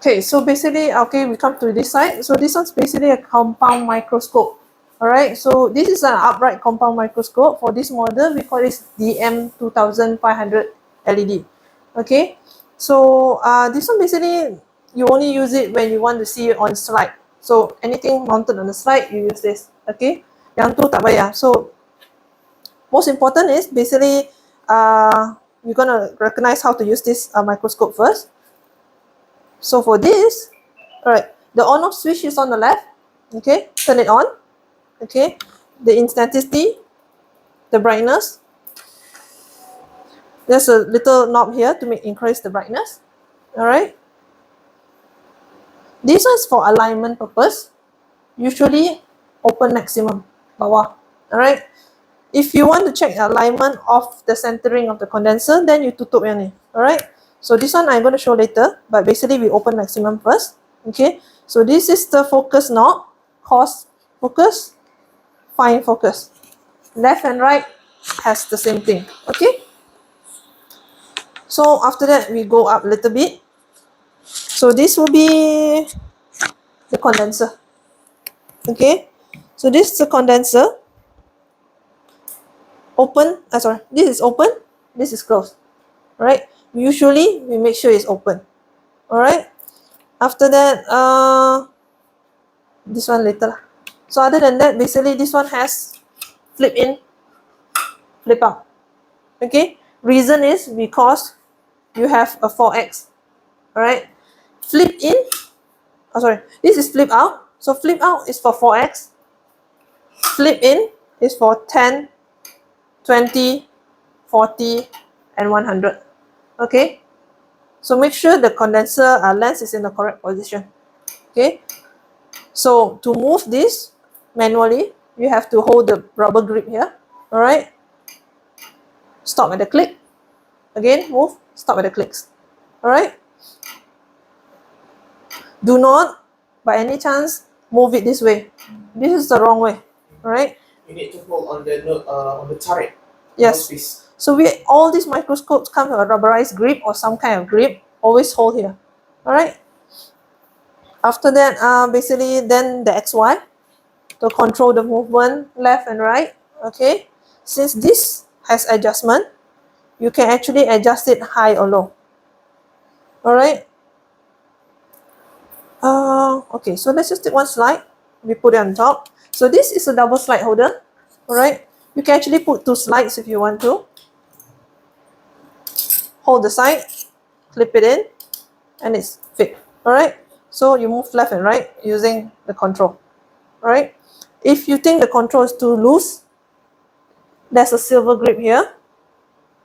Okay, so basically, okay, we come to this side. So this one's basically a compound microscope. Alright, so this is an upright compound microscope. For this model, we call this DM2500 LED. Okay, so this one basically, you only use it when you want to see it on slide. So anything mounted on the slide, you use this. Okay, yang tu tak payah. So most important is basically, you're gonna recognize how to use this microscope first. So for this, alright, the on-off switch is on the left. Okay, turn it on. Okay, the intensity, the brightness. There's a little knob here to increase the brightness. Alright. This is for alignment purpose. Usually open maximum, bawah. Alright. If you want to check alignment of the centering of the condenser, then you tutup yang ni. Alright. So this one I'm going to show later, but basically we open maximum first. Okay. So this is the focus knob. Cause focus, fine focus. Left and right has the same thing. Okay. So after that we go up a little bit. So this will be the condenser. Okay. So this is the condenser. Open, sorry, this is open, this is closed. Alright. Usually we make sure it's open. Alright. After that, this one later. So other than that, basically this one has flip in, flip out. Okay. Reason is because you have a 4x. Alright. Flip in, this is flip out. So flip out is for 4x. Flip in is for 10, 20, 40, and 100. Okay. So make sure the condenser lens is in the correct position. Okay. So to move this manually, you have to hold the rubber grip here. Alright. Stop at the click. Again, move, stop at the clicks. Alright. Do not, by any chance, move it this way. This is the wrong way. Alright. You need to hold on the turret. Yes. So all these microscopes come with a rubberized grip or some kind of grip. Always hold here. Alright. After that, basically then the XY to control the movement left and right. Okay. Since this has adjustment, you can actually adjust it high or low. Alright. Okay, so let's just take one slide. We put it on top. So this is a double slide holder. Alright. You can actually put 2 slides if you want to. Hold the side, clip it in, and it's fit. Alright. So you move left and right using the control. Alright. If you think the control is too loose, there's a silver grip here.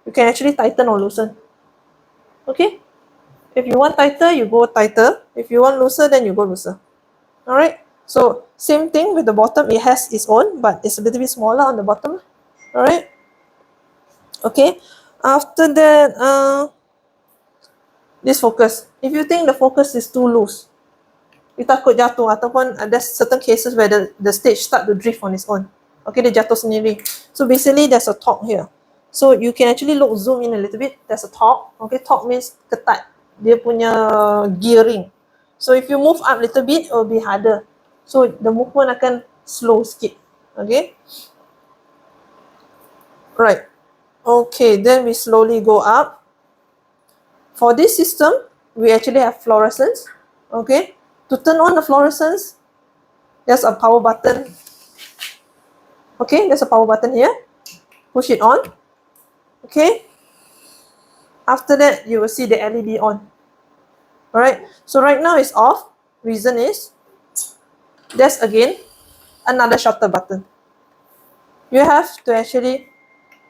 You can actually tighten or loosen. Okay. If you want tighter, you go tighter. If you want looser, then you go looser. Alright. So same thing with the bottom. It has its own, but it's a little bit smaller on the bottom. Alright. Okay. After that, this focus. If you think the focus is too loose, you takut jatuh ataupun there's certain cases where the stage start to drift on its own. Okay, dia jatuh sendiri. So basically there's a torque here. So you can actually zoom in a little bit. There's a torque. Okay, torque means ketat. Dia punya gearing. So if you move up a little bit, it will be harder. So the movement akan slow sikit. Okay. Right. Okay, then we slowly go up. For this system, we actually have fluorescence. Okay. To turn on the fluorescence, there's a power button. Okay, there's a power button here. Push it on. Okay. After that, you will see the LED on. Alright, so right now it's off. Reason is, there's again another shutter button. You have to actually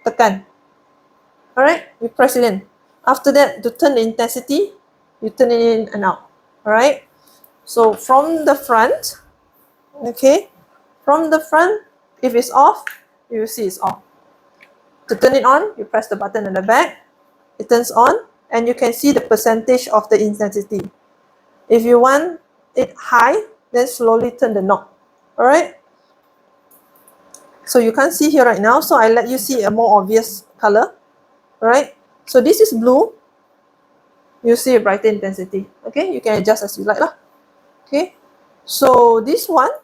tekan. Alright, you press it in. After that, to turn the intensity, you turn it in and out. Alright, so from the front, okay, from the front, if it's off, you will see it's off. To turn it on, you press the button at the back, it turns on, and you can see the percentage of the intensity. If you want it high, then slowly turn the knob. Alright? So you can't see here right now, so I let you see a more obvious color. Alright? So this is blue. you see a brighter intensity. Okay, you can adjust as you like lah. Okay, so this one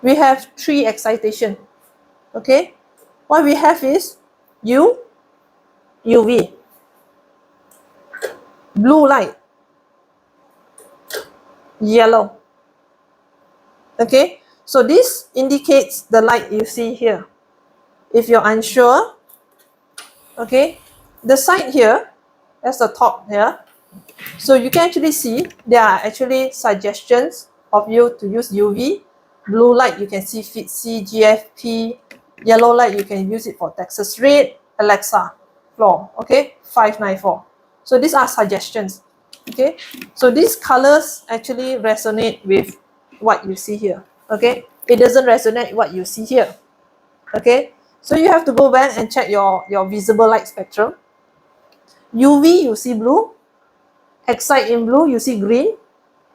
we have 3 excitation. Okay, what we have is UV, blue light, yellow. Okay, so this indicates the light you see here. If you're unsure, okay, the side here, that's the top here. So you can actually see there are actually suggestions of you to use UV. Blue light you can see FITC, GFP. Yellow light you can use it for Texas Red, Alexa, Floor. Okay, 594. So these are suggestions. Okay, so these colors actually resonate with what you see here. Okay, it doesn't resonate what you see here. Okay, so you have to go back and check your visible light spectrum. UV you see blue, excite in blue you see green,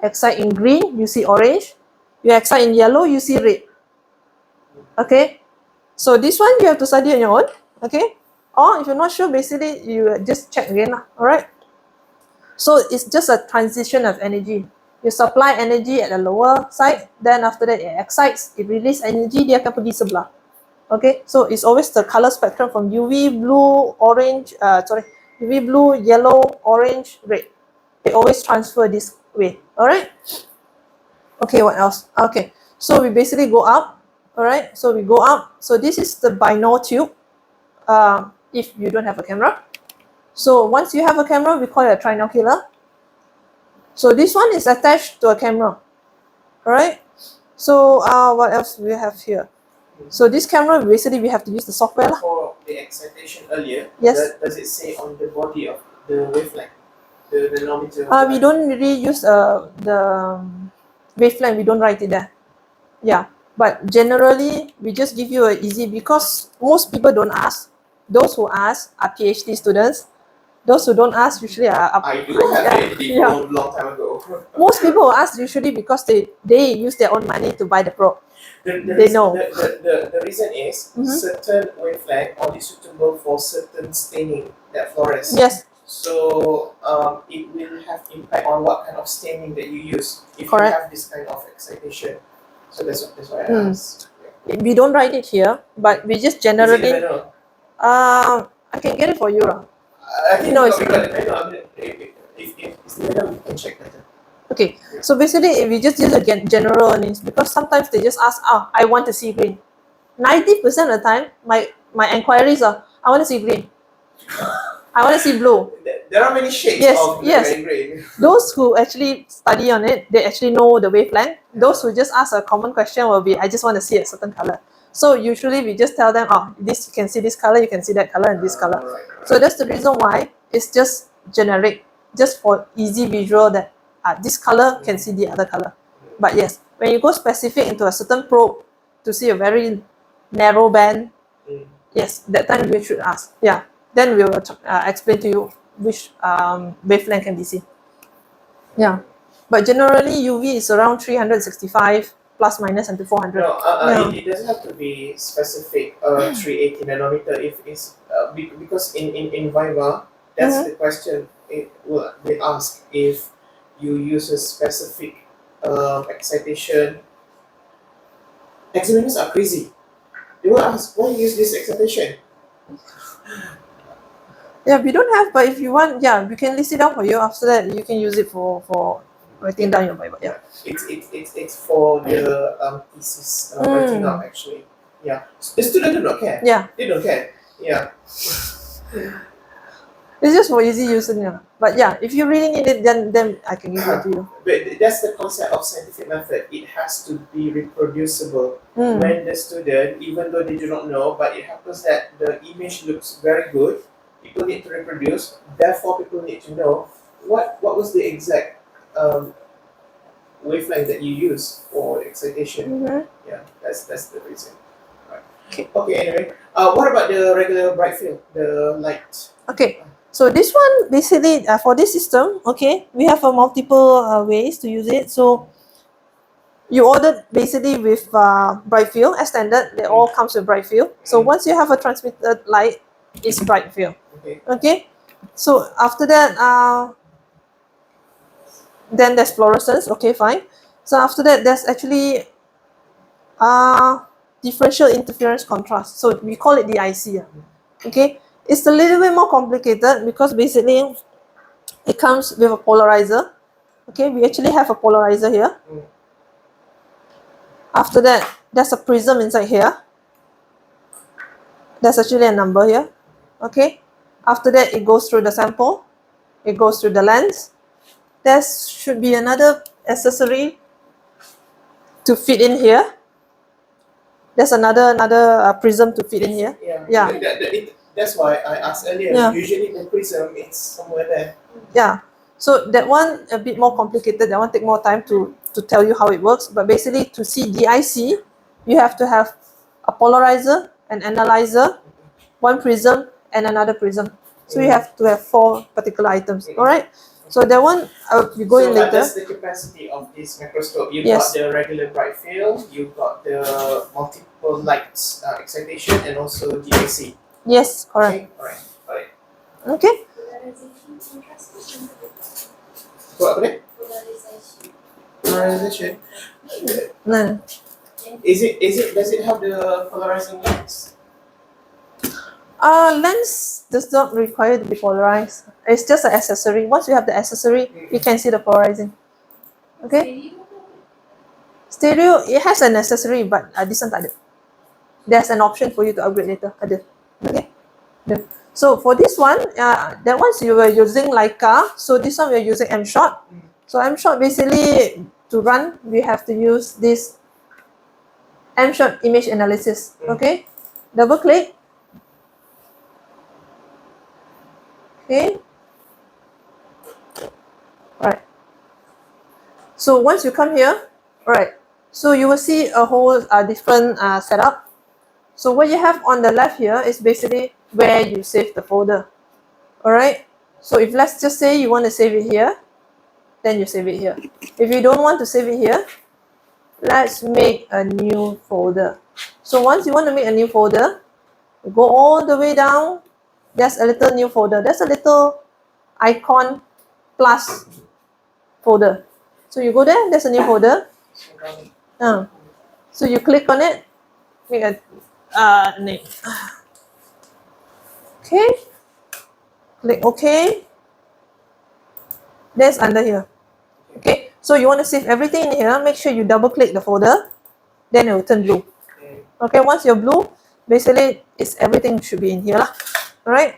excite in green you see orange, you excite in yellow you see red. Okay, so this one you have to study on your own. Okay, or if you're not sure, basically you just check again. All right, so it's just a transition of energy. You supply energy at the lower side, then after that it excites, it releases energy, dia akan pergi sebelah. Okay, so it's always the color spectrum from UV, blue, orange, UV, blue, yellow, orange, red. It always transfer this way. All right. Okay, what else? Okay, so we basically go up. All right, so we go up. So this is the binaural tube. If you don't have a camera, so once you have a camera, we call it a trinocular. So this one is attached to a camera. All right. So what else do we have here? So this camera, basically we have to use the software lah. For the excitation earlier, Yes. does it say on the body of the wavelength, the nanometer? We don't really use the wavelength. We don't write it there. Yeah, but generally we just give you a easy, because most people don't ask. Those who ask are PhD students. Those who don't ask usually are I do have it yeah. a long time ago. Most people who ask usually because they use their own money to buy the probe. The They reason, know. The reason is certain wavelength only suitable for certain staining that fluoresce. Yes, So it will have impact on what kind of staining that you use if Correct. you have this kind of excitation. So that's why I asked. we don't write it here, but we just Is it generally. in the manual? I can get it for you lah. I think No, we it's- got it. I know. I mean, if it's in the manual, we can check later. Okay, so basically we just use a general names, because sometimes they just ask, I want to see green. 90% of the time, my inquiries are, I want to see green. I want to see blue. There are many shades Yes, of yes. red and grey. Those who actually study on it, they actually know the wavelength. Those who just ask a common question will be, I just want to see a certain color. So usually we just tell them, this you can see this color, you can see that color, and this color. Right. So that's the reason why it's just generic, just for easy visual that this color can see the other color. But yes, when you go specific into a certain probe to see a very narrow band, Mm. yes, that time we should ask. Yeah, then we will explain to you which wavelength can be seen. Yeah, but generally UV is around 365 plus minus until 400. No, Yeah. it doesn't have to be specific 380 nanometer if it's because in Viva, that's the question it will they ask if you use a specific excitation. Examiners are crazy. They will ask, why you use this excitation? Yeah, we don't have, but if you want, yeah, we can list it down for you. After that, you can use it for writing down your Bible. Yeah. It's for the thesis writing out actually. Yeah, the student do not care. Yeah, They don't care. Yeah. it's just for easy using. Yeah. But yeah, if you really need it, then I can give it to you. But that's the concept of scientific method. It has to be reproducible. When the student, even though they do not know, but it happens that the image looks very good, people need to reproduce. Therefore, people need to know what was the exact wavelength that you use for excitation. Yeah, that's the reason. Right. Okay. Anyway, what about the regular bright field, the light? Okay. So this one basically for this system, okay, we have multiple ways to use it. So you ordered basically with bright field as standard. They all comes with bright field. So once you have a transmitted light, it's bright field. Okay. Okay. So after that, then there's fluorescence. Okay, fine. So after that, there's actually differential interference contrast. So we call it DIC. Okay, it's a little bit more complicated because basically it comes with a polarizer. Okay, we actually have a polarizer here. After that, there's a prism inside here. There's actually a number here. Okay, after that, it goes through the sample, it goes through the lens. There should be another accessory to fit in here. There's another prism to fit in here. Yeah. That's why I asked earlier. Yeah. Usually the prism it's somewhere there. Yeah. So that one a bit more complicated. That one take more time to tell you how it works. But basically, to see DIC, you have to have a polarizer, an analyzer, one prism, and another prism. So you have to have 4 particular items. All right. So that one we go in later. That's the capacity of this microscope. You've Yes. got the regular bright field, you've got the multiple lights excitation, and also DIC. Yes, correct. Okay, alright. Okay. What about it? Polarization. No. Does it have the polarizing lens? Lens does not require to be polarized. It's just an accessory. Once you have the accessory, you can see the polarizing. Okay. Stereo, it has an accessory, but this one tak ada. There's an option for you to upgrade later. Ada. Okay. Ada. So for this one, that one you were using Leica. So this one we are using M-Shot. So M-Shot basically to run, we have to use this M-Shot image analysis. Okay. Double click. Okay. Alright. So once you come here, alright. So you will see a whole different setup. So what you have on the left here is basically where you save the folder. Alright. So if let's just say you want to save it here, then you save it here. If you don't want to save it here, let's make a new folder. So once you want to make a new folder, you go all the way down. There's a little new folder. There's a little icon plus folder. So you go there, there's a new folder. So you click on it, make a name. Okay. Click OK. That's under here. Okay. So you want to save everything in here, make sure you double click the folder, then it will turn blue. Okay, once you're blue, basically it's everything should be in here lah. Alright.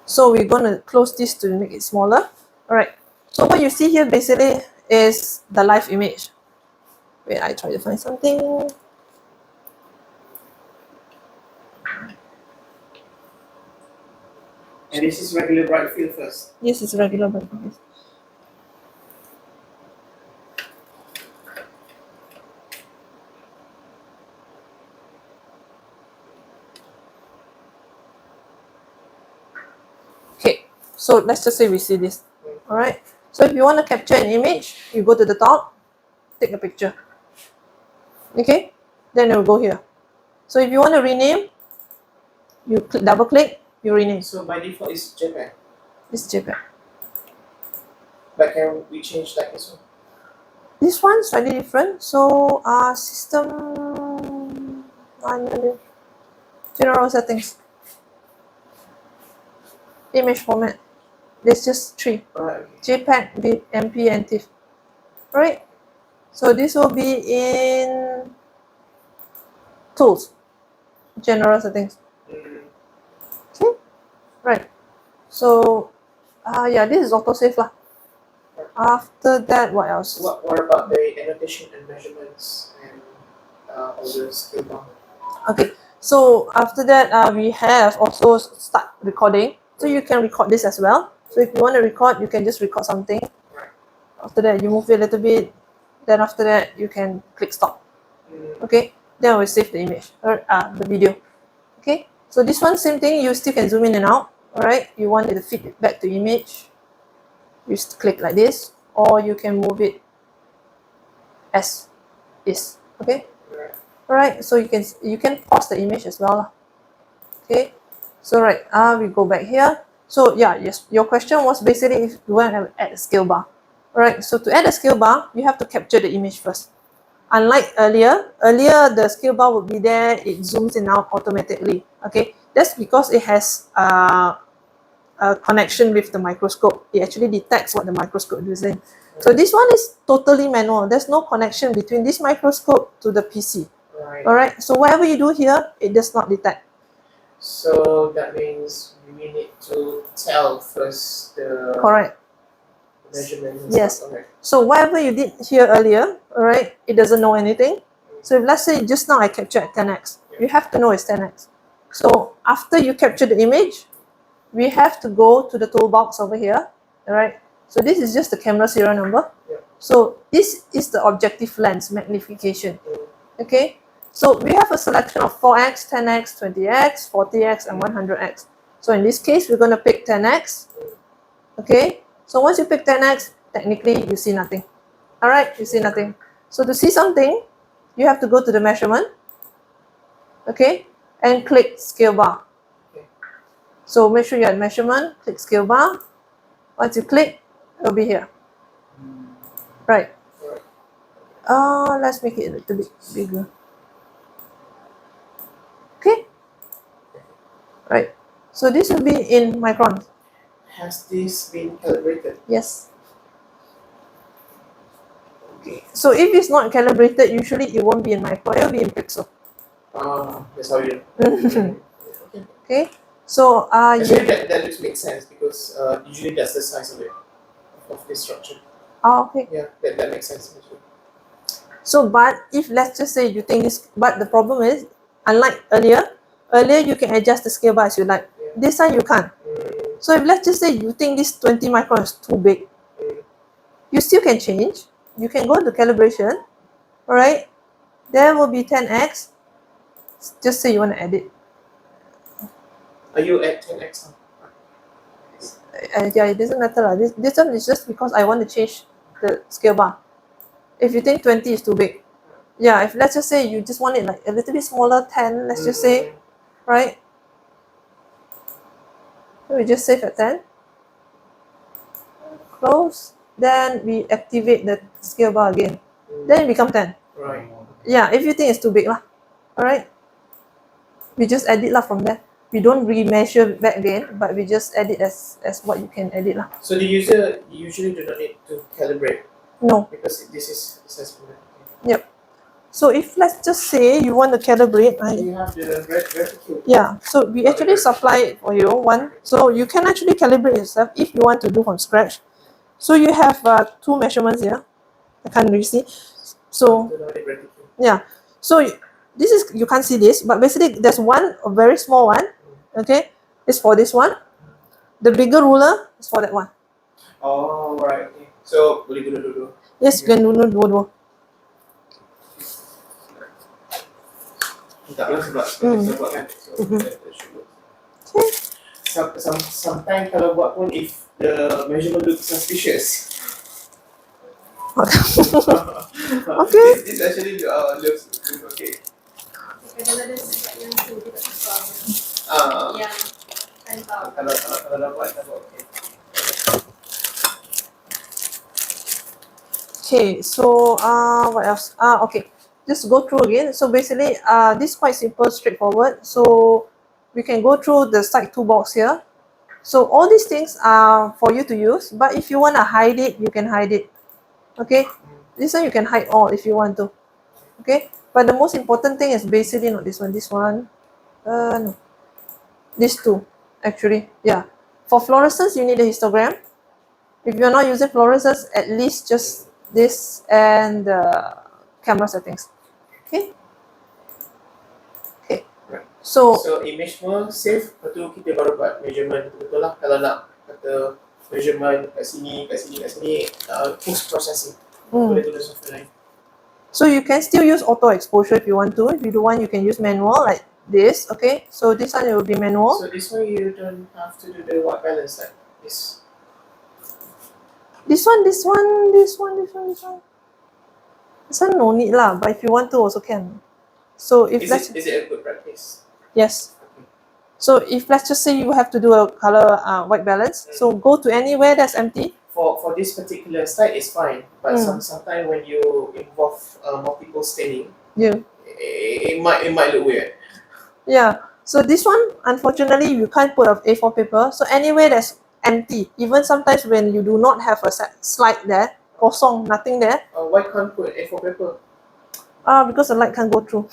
So we're gonna close this to make it smaller. Alright. So what you see here basically is the live image. Wait, I try to find something. And this is regular bright field first. Yes, it's regular bright field. Okay, so let's just say we see this. Alright. So if you want to capture an image, you go to the top, take a picture. Okay, then it will go here. So if you want to rename, you double click, you rename. So by default it's JPEG. This is JPEG. But can we change like this one? This one's slightly different. So system general settings. Image format. There's just 3. Alright. JPEG, BIP, MP, and TIFF. Alright. So this will be in tools. General settings. Okay. Right. So yeah, this is autosave lah. After that, what else? What about the annotation and measurements and all the skill bar? Okay. So after that, we have also start recording. So you can record this as well. So if you want to record, you can just record something. After that, you move it a little bit. Then after that, you can click stop. Okay. Then we'll save the image or the video. Okay. So this one, same thing. You still can zoom in and out. Alright. You want it to fit back to image. You just click like this, or you can move it as is. Okay. Alright. So you can pause the image as well. Okay. So right. We go back here. So yeah, yes, your question was basically if you want to add a scale bar. Alright, so to add a scale bar, you have to capture the image first. Unlike earlier the scale bar would be there, it zooms in out automatically. Okay, that's because it has a connection with the microscope. It actually detects what the microscope is using. So this one is totally manual. There's no connection between this microscope to the PC. Right. Alright, so whatever you do here, it does not detect. So that means we need to tell first the Correct. measurement and Yes. stuff. Okay. So whatever you did here earlier, alright, it doesn't know anything. So if let's say just now I captured 10x, you have to know it's 10x. So after you capture the image, we have to go to the toolbox over here. Alright. So this is just the camera serial number. Yeah. So this is the objective lens magnification. Okay. So we have a selection of 4x, 10x, 20x, 40x, and 100x. So in this case, we're going to pick 10x. Okay. So once you pick 10x, technically you see nothing. Alright, you see nothing. So to see something, you have to go to the measurement. Okay. And click scale bar. So make sure you're at measurement, click scale bar. Once you click, it'll be here. Right. Let's make it a little bit bigger. Okay. Right. So this will be in microns. Has this been calibrated? Yes. Okay. So if it's not calibrated, usually it won't be in micron, it will be in pixel. That's how you. Okay. So Actually, that looks makes sense because usually that's the size of it, of this structure. okay. Yeah, that makes sense. Actually. So, but if let's just say you think this, but the problem is, unlike earlier you can adjust the scale bar as you like. Yeah. This time you can't. So if let's just say you think this 20 micron is too big, you still can change. You can go to calibration, alright? There will be 10x. Just say you want to edit. Are you at 10x now? Yeah, it doesn't matter. This one is just because I want to change the scale bar. If you think 20 is too big, yeah, if let's just say you just want it like a little bit smaller, 10, let's just say, right? So we just save at 10. Close. Then we activate the scale bar again. Then it becomes 10. Right. Yeah, if you think it's too big lah. Alright. We just edit lah from there. We don't remeasure back again, but we just edit as what you can edit lah. So the user usually do not need to calibrate No. because this is accessible. Yep. So if let's just say you want to calibrate, You have the vertical. yeah, so we actually supply it for you one. So you can actually calibrate yourself if you want to do from scratch. So you have two measurements here. I can't really see. So yeah, so this is, you can't see this, but basically there's one, a very small one. Okay, it's for this one. The bigger ruler is for that one. Oh, right. Okay. So boleh guna dulu. Yes, you can do dua-dua. Taklah sebab kan. So that should work. Okay. Sometimes kalau buat pun, if the measurement looks suspicious. Okay. This actually looks okay. Kadang-kadang sebab yang tu dia tak suka Yeah. yang kan tahu. Kalau dapat okay. Okay, so what else? Okay, just go through again. So basically, this is quite simple, straightforward. So we can go through the side toolbox here. So all these things are for you to use, but if you want to hide it, you can hide it. Okay, this one you can hide all if you want to. Okay, but the most important thing is basically not this one. This one, no, these two actually. Yeah, for fluorescence you need a histogram. If you're not using fluorescence, at least just this and the camera settings. Okay. Okay. So image pun save, lepas tu kita baru buat measurement betul lah. Kalau nak kata measurement kat sini, post processing. Boleh guna software lain. so you can still use auto exposure if you want to. If you don't want, you can use manual like this. Okay. So this one it will be manual. So this one you don't have to do the white balance like this. This one no need lah, but if you want to also can. So if Is that's it a good practice? yes. So if let's just say you have to do a color white balance, so go to anywhere that's empty. For this particular site, it's fine. But sometimes when you involve multiple staining, Yeah. it might look weird. Yeah. So this one, unfortunately, you can't put a A4 paper. So anywhere that's empty, even sometimes when you do not have a slide there, kosong, nothing there, Why can't put A4 paper? because the light can't go through.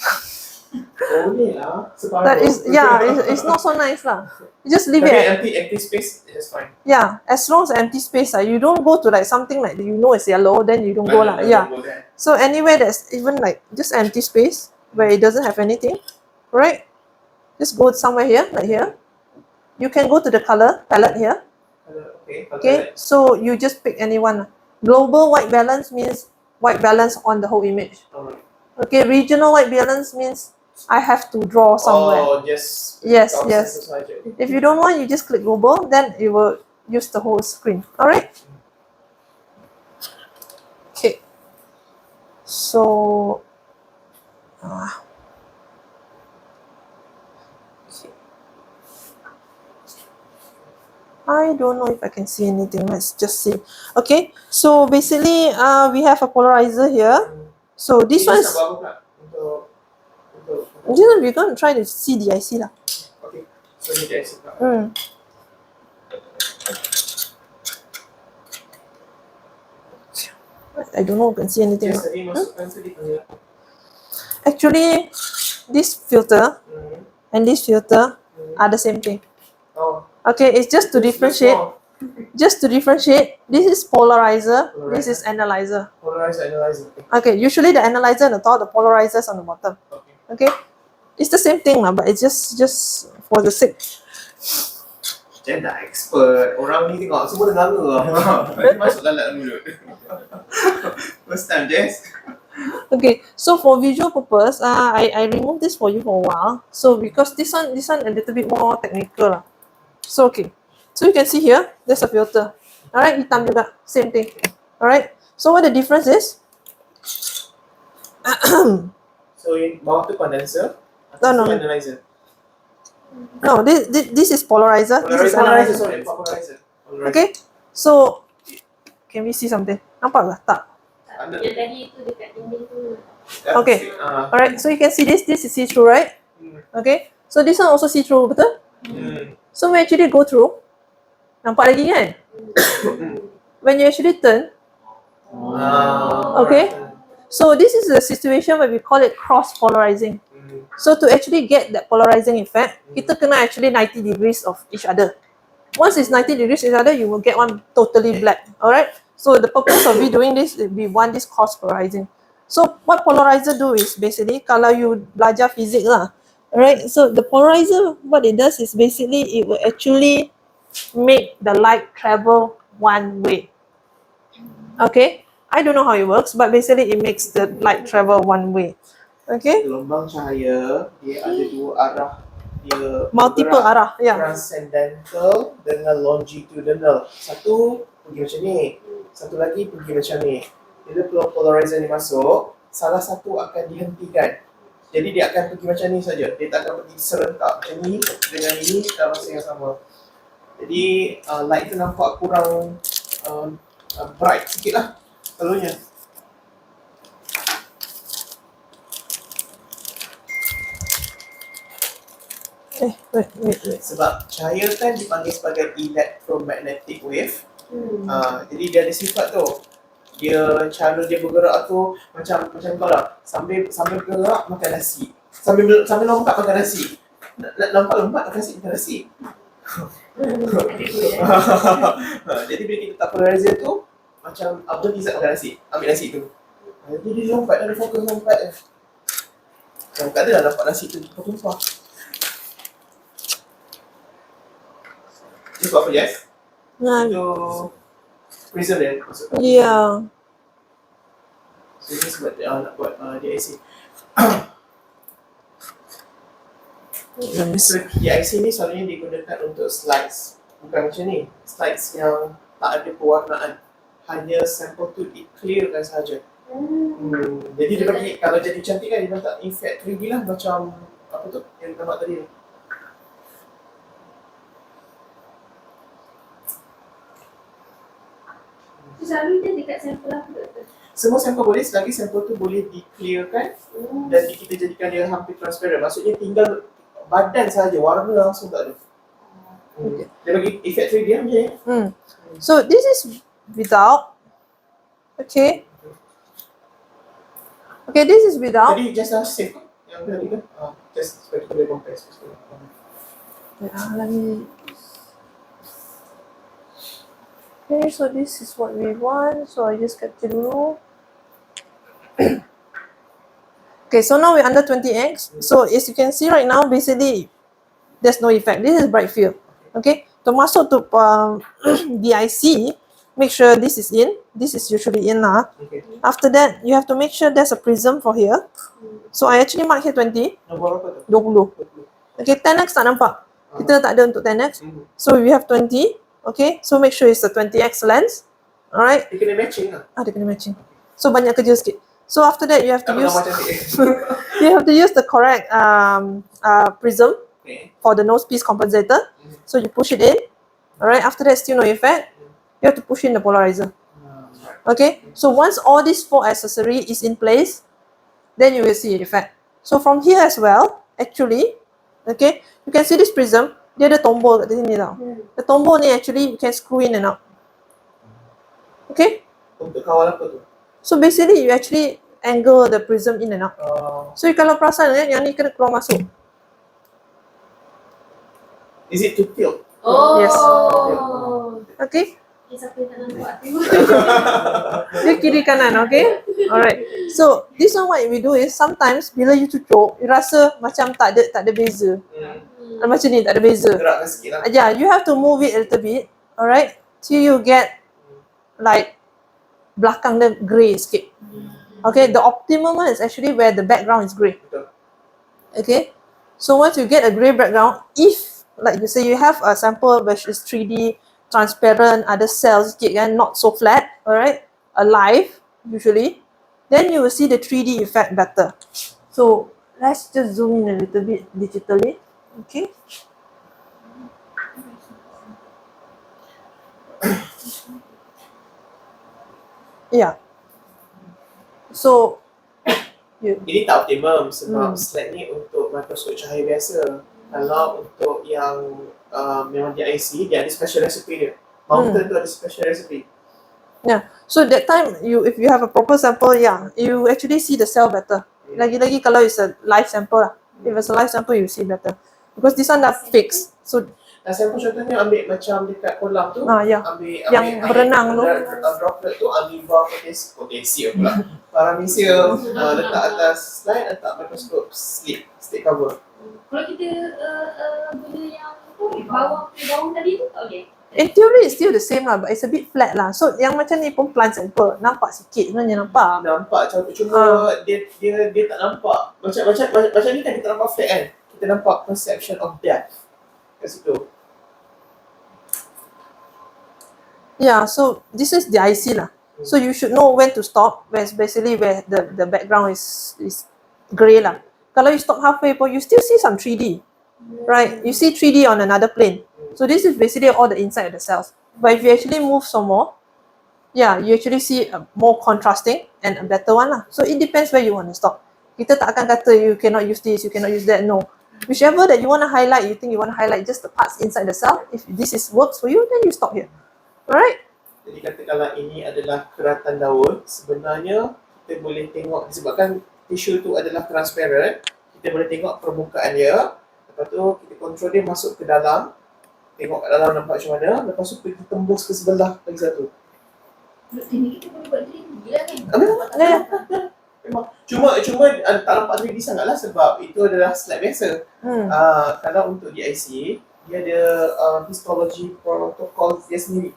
Boleh lah. That is, yeah, it's not so nice lah. You just leave Tapi it. empty space is fine. Yeah, as long as empty space, you don't go to like something like you know it's yellow, then you don't go lah. Yeah. Don't go there. So anywhere that's even like just empty space where it doesn't have anything, right? Just go somewhere here, like here. You can go to the color palette here. Okay, so you just pick any one. Global white balance means white balance on the whole image. Alright. Okay, regional white balance means I have to draw somewhere. Oh, just Yes, kawasan yes. tu sahaja. If you don't want, you just click global, then it will use the whole screen. Alright? Okay. So, okay. I don't know if I can see anything. Let's just see. Okay, so basically, we have a polarizer here. So this one is. Nak buat apa pula? Untuk We're going to try to see the IC lah. okay. So ni dia IC pula. I don't know if you can see anything. Just tadi masukkan tu dia punya. Actually, this filter and this filter are the same thing. Oh. Okay, it's just to differentiate. Just to differentiate, this is polarizer, this is analyzer. Polarizer, analyzer. Okay, usually the analyzer on the top, the polarizer is on the bottom. Okay. Okay, it's the same thing lah, but it's just for the sake. Jangan dah expert. Orang ni tengok semua dengar lah. Nanti masuk dalam mulut. First time, Jess. Okay, so for visual purpose, I remove this for you for a while. So because this one a little bit more technical lah. So okay, so you can see here, there's a filter. Alright, hitam juga, same thing. Alright, so what the difference is? So in bawah tu condenser. No. Analyzer. No, this is polarizer. This is Polarizer, analyzer. sorry, polarizer. Okay, so can we see something? Nampak ke? Tak. Yang tadi itu dekat dinding tu. Okay. Alright, so you can see this is see-through, right? Okay, so this one also see-through, betul? So when you actually go through, nampak lagi kan? When you actually turn, okay? So this is a situation where we call it cross-polarizing. So to actually get that polarizing effect, kita kena actually 90 degrees of each other. Once it's 90 degrees each other, you will get one totally black. Alright? So the purpose of we doing this, we want this cross-polarizing. So what polarizer do is basically, kalau you belajar physics lah, alright? So the polarizer, what it does is basically, it will actually make the light travel one way. Okay? I don't know how it works, but basically it makes the light travel one way. Okay? Gelombang cahaya, dia ada dua arah. Dia Multiple arah, yeah. Transcendental dengan longitudinal. Satu pergi macam ni, satu lagi pergi macam ni. Bila polarizer ni masuk, salah satu akan dihentikan. Jadi dia akan pergi macam ni saja. Dia tak akan pergi serentak macam ni dengan ini dalam masa yang sama. Jadi light tu nampak kurang bright sikit lah selalunya. Wait. Sebab cahaya kan dipanggil sebagai electromagnetic wave. Jadi dia ada sifat tu. Dia cara dia bergerak tu macam kau lah. Sambil bergerak makan nasi. Sambil lompat makan nasi. Nak lompat makan nasi. Jadi bila kita tak polarizer tu macam Abdul Izzat makan nasi. Ambil nasi tu. Jadi dia lompat dan dia fokus lompat je. Kalau tak ada dah nampak nasi tu tumpah. Itu apa, Jess? Itu prism dia masukkan. Yeah. So ni sebab nak buat DIC. So DIC ni selalunya digunakan untuk slides. Bukan macam ni. Slides yang tak ada pewarnaan. Hanya sampel tu di-clearkan sahaja. Jadi dia bagi, kalau jadi cantik kan dia letak effect 3D lah macam apa tu yang kita buat tadi. selalu dia dekat sampel apa tu? Semua sampel boleh selagi sampel tu boleh di-clearkan dan kita jadikan dia hampir transparent. Maksudnya tinggal badan saja, warna langsung tak ada. Okay. Dia bagi efek 3D je. So this is without. Okay. Okay, this is without. Tadi just save yang tadi kan? Just supaya kita boleh compare. Yeah, let me. Okay, so this is what we want. So I just capture dulu. Okay, so now we're under 20x. So as you can see right now, basically, there's no effect. This is bright field. Okay, to masuk to DIC, make sure this is in. This is usually in lah. Okay. After that, you have to make sure there's a prism for here. So I actually mark here 20, Nombor apa tu? 20. Okay, 10x tak nampak. Kita tak ada untuk 10x. So we have 20. Okay, so make sure it's a 20x lens. Alright. Dia kena matching lah. Dia kena matching. So banyak kerja sikit. So after that, you have to Tak use macam ni. you have to use the correct prism for the nose piece compensator. So you push it in. Alright, after that still no effect. You have to push in the polarizer. Okay, so once all these 4 accessory is in place, then you will see effect. So from here as well, actually, okay, you can see this prism. Dia ada tombol kat sini tau. The tombol ni actually you can screw in and out. Okay. Untuk kawal apa tu? So basically you actually angle the prism in and out. So kalau perasan yang ni kena keluar masuk. Is it to tilt? Oh. Yes. Okay. Siapa yang tak nampak tu? Dia kiri kanan, okay? Alright. So this one what we do is sometimes bila you cucuk, you rasa macam tak ada beza. Macam ni tak ada beza. Gerakkan sikit lah. Yeah, you have to move it a little bit, alright? Till you get like belakang dia grey sikit. Okay, the optimum one is actually where the background is grey. Betul. Okay, so once you get a grey background, if like you say you have a sample which is 3D, transparent, ada cells sikit kan, not so flat, alright, alive usually, then you will see the 3D effect better. So let's just zoom in a little bit digitally. Okay. Yeah. So Ini tak optimum sebab slide ni untuk mikroskop cahaya biasa. Kalau untuk yang memang DIC, dia ada special recipe dia. Mountain tu ada special recipe. yeah. So that time if you have a proper sample, yeah, you actually see the cell better. Lagi-lagi kalau it's a live sample lah. If it's a live sample, you see better. Because this one dah fixed. So Sampel contohnya ambil macam dekat kolam tu, ya. ambil Yang berenang tu. droplet tu, ambil bar potasium pula. Paramecium, letak atas slide, letak mikroskop stick cover. Kalau kita guna yang bawang tadi tu, okay. in theory it's still the same lah, but it's a bit flat lah. So yang macam ni pun plant sample. Nampak sikit sebenarnya, nampak. Nampak cantik, cuma dia tak nampak. Macam ni kan kita nampak flat kan. Kita nampak perception of depth kat situ. Yeah, so this is the IC lah. So you should know when to stop, where basically where the background is grey lah. Kalau you stop halfway pun, you still see some 3D, right? You see 3D on another plane. So this is basically all the inside of the cells. But if you actually move some more, yeah, you actually see a more contrasting and a better one lah. So it depends where you want to stop. Kita tak akan kata you cannot use this, you cannot use that. No, whichever that you want to highlight, you think you want to highlight just the parts inside the cell. If this works for you, then you stop here. Alright? Jadi katakanlah ini adalah keratan daun, sebenarnya kita boleh tengok disebabkan tisu tu adalah transparent, kita boleh tengok permukaan dia. Lepas tu kita control dia masuk ke dalam, tengok kat dalam nampak macam mana, lepas tu pergi tembus ke sebelah lagi satu. Ini kita boleh buat 3D lah kan? Memang. Cuma tak nampak 3D sangat lah sebab itu adalah slide biasa. Kalau untuk DIC, dia ada histology protocol dia sendiri.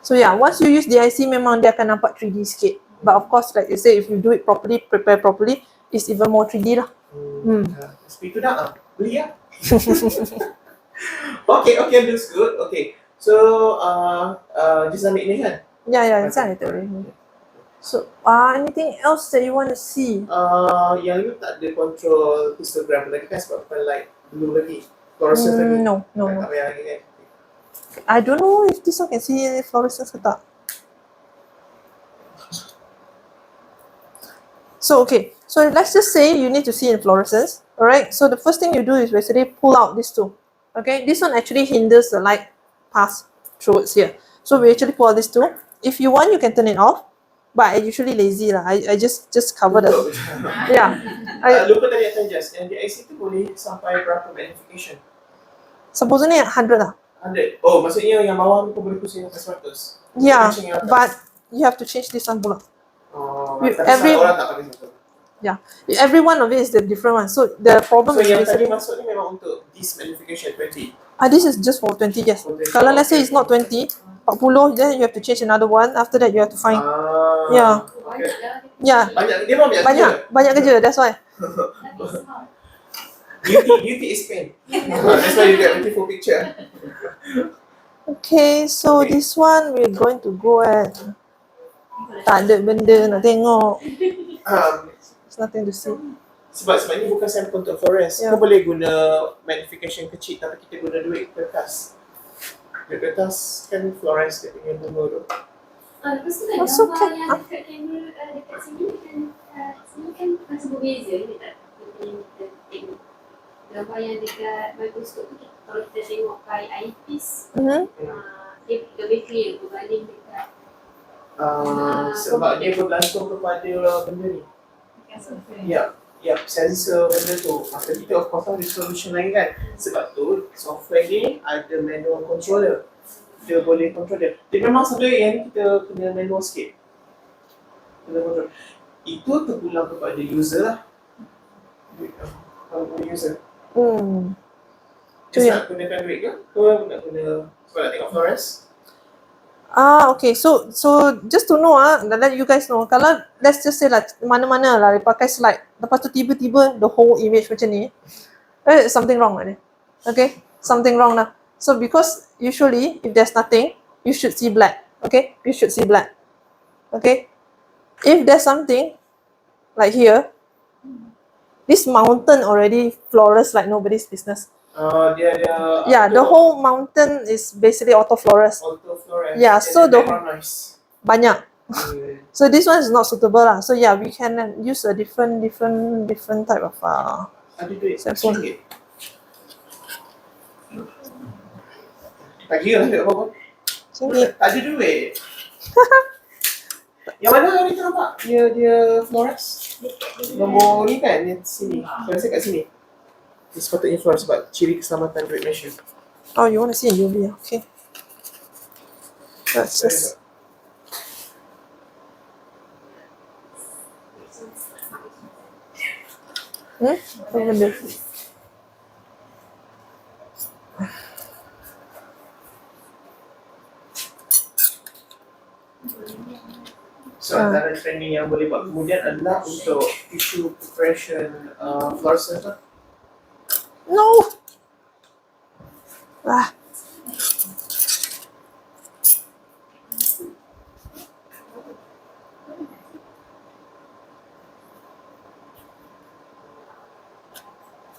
So yeah, once you use DIC, memang dia akan nampak 3D sikit. But of course, like you say, if you do it properly, prepare properly, it's even more 3D lah. Speak to that, beli lah. Okay, looks good. Okay, so just ambil ni kan? Yeah, it's it already. So, anything else that you want to see? Yang you tak ada control histogram lagi kan sebab bukan light blue lagi. Fluorescence lagi. No. Tak payah lagi kan? I don't know if this one can see fluorescence ke tak. So okay, so let's just say you need to see in fluorescence. All right. So the first thing you do is basically pull out these two. Okay. This one actually hinders the light pass towards here. So we actually pull out these two. If you want, you can turn it off. But I usually lazy lah. I just cover the. Yeah. Lupa tadi akan just, yang di IC tu boleh sampai berapa magnification? Supposedly 100 lah. 100. Oh, maksudnya yang bawah tu kau boleh pusing sampai 100. Yeah. Pusing yang atas. But you have to change this one pula. Oh, with tapi every- orang tak pakai satu. Yeah. Every one of it is the different one. So the problem So is yang tadi basically. masuk ni memang untuk this magnification 20. This is just for 20 yes. For 20, Kalau let's say okay. it's not 20, 40, then you have to change another one. After that you have to find. Yeah. Banyak lah. Yeah. Banyak, dia memang Banyak kerja. That's why. Tapi smart. Beauty is pain. That's why you get beautiful picture. Okay, so Okay. this one we're going to go at. Tak ada benda nak tengok. There's nothing to see. Sebab ni bukan sampel untuk fluorescence. Yeah. Kau boleh guna magnification kecil tapi kita guna duit kertas. Duit kertas kan fluorescence dia punya bunga tu. Lepas tu kan That's gambar okay. yang dekat kamera dekat sini kan sini kan macam berbeza dia tak kita tengok. Gambar yang dekat microscope tu kalau kita tengok by eyepiece dia lebih clear berbanding dekat Sebab dia bergantung kepada benda ni. Ya, sensor benda tu. Maka kita of course ada solution lain kan. Sebab tu software ni ada manual controller. Dia boleh control dia. Dia memang sebenarnya yang ni kita kena manual sikit. Kena control. Itu terpulang kepada user lah. Kalau user. Just nak gunakan duit ke? Kau nak guna sebab nak tengok fluorescence? Okay. So just to know let you guys know. Kalau let's just say lah mana-mana lah dia pakai slide. Lepas tu tiba-tiba the whole image macam ni. Something wrong lah ni. Okay? Something wrong lah. So because usually if there's nothing, you should see black. Okay? You should see black. Okay? If there's something like here, this mountain already fluoresce like nobody's business. Yeah, the whole mountain is basically autofluoresce. Autofluorescence. Yeah, so the noise. banyak. So this one is not suitable lah. So yeah, we can use a different type of Ada duit sample. RM1. Tak kira lah duit apa-apa. Sini. Tak ada duit. Yang mana hari tu nampak? Dia fluoresce. Nombor ni kan, dia sini. Saya rasa kat sini. Dia sepatutnya fluoresce sebab ciri keselamatan duit Malaysia. Oh, you want to see UV? Okay. Let's just. Apa benda? So antara training yang boleh buat kemudian adalah untuk tissue preparation fluorescence lah. No.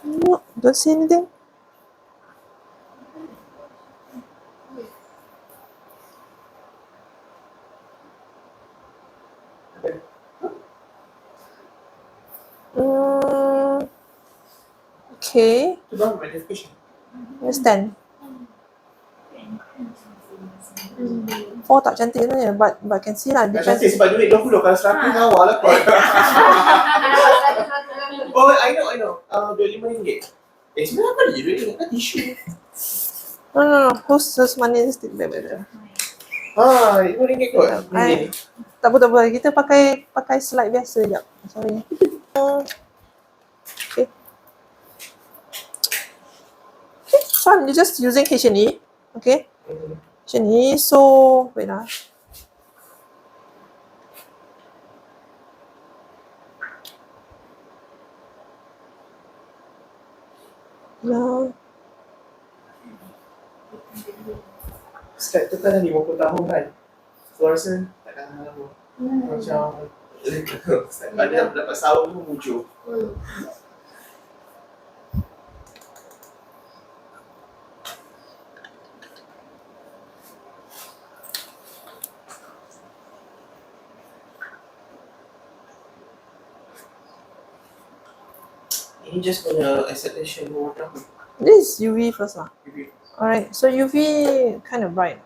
No, don't see anything. Okay, Itu baru magnification. understand. Tak cantik sebenarnya, but can see lah. Tak cantik sebab duit 20 kalau 100 awal lah kau. Oh, I know. RM25. Sebenarnya apa dia duit ni? Kan tisu. No. Whose money is better? RM5 kot. Ni. Tak apa. Kita pakai slide biasa je. Sorry. Okay. So I'm just using H&E. Okay. H&E. So wait lah. No. Slide tu kan dah 50 tahun kan. Fluorescence takkan lama. Macam ada dapat sahur pun muncul. Ini just gonna acceleration warna apa? This is UV first lah. UV. Alright, so UV kind of bright.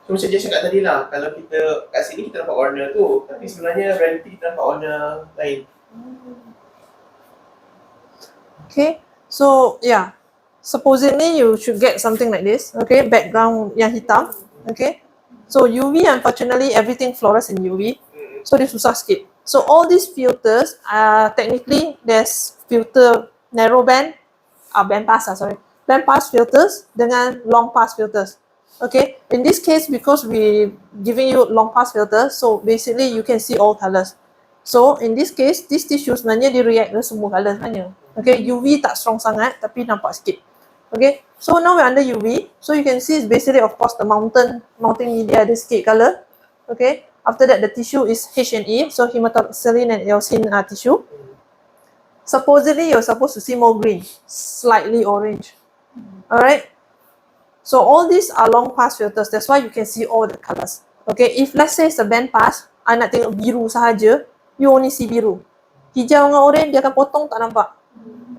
So macam dia cakap tadi lah, kalau kita kat sini kita nampak warna tu, tapi sebenarnya reality kita nampak warna lain. Okay, so yeah, supposedly you should get something like this. Okay, background yang hitam. Okay, so UV, unfortunately everything fluorescent in UV, so dia susah sikit. So all these filters, technically there's filter narrow band, band pass band pass filters dengan long pass filters. Okay, in this case, because we giving you long pass filter, so basically you can see all colors. So in this case, this tissue sebenarnya dia react ke semua color sebenarnya. Okay, UV tak strong sangat tapi nampak sikit. Okay, so now we're under UV, so you can see it's basically of course the mountain media ada sikit color. Okay, after that the tissue is H&E, so hematoxylin and eosin tissue. Supposedly you're supposed to see more green, slightly orange. Alright. So all these are long pass filters. That's why you can see all the colors. Okay, if let's say it's a band pass, I nak tengok biru sahaja, you only see biru. Hijau dengan orange dia akan potong tak nampak.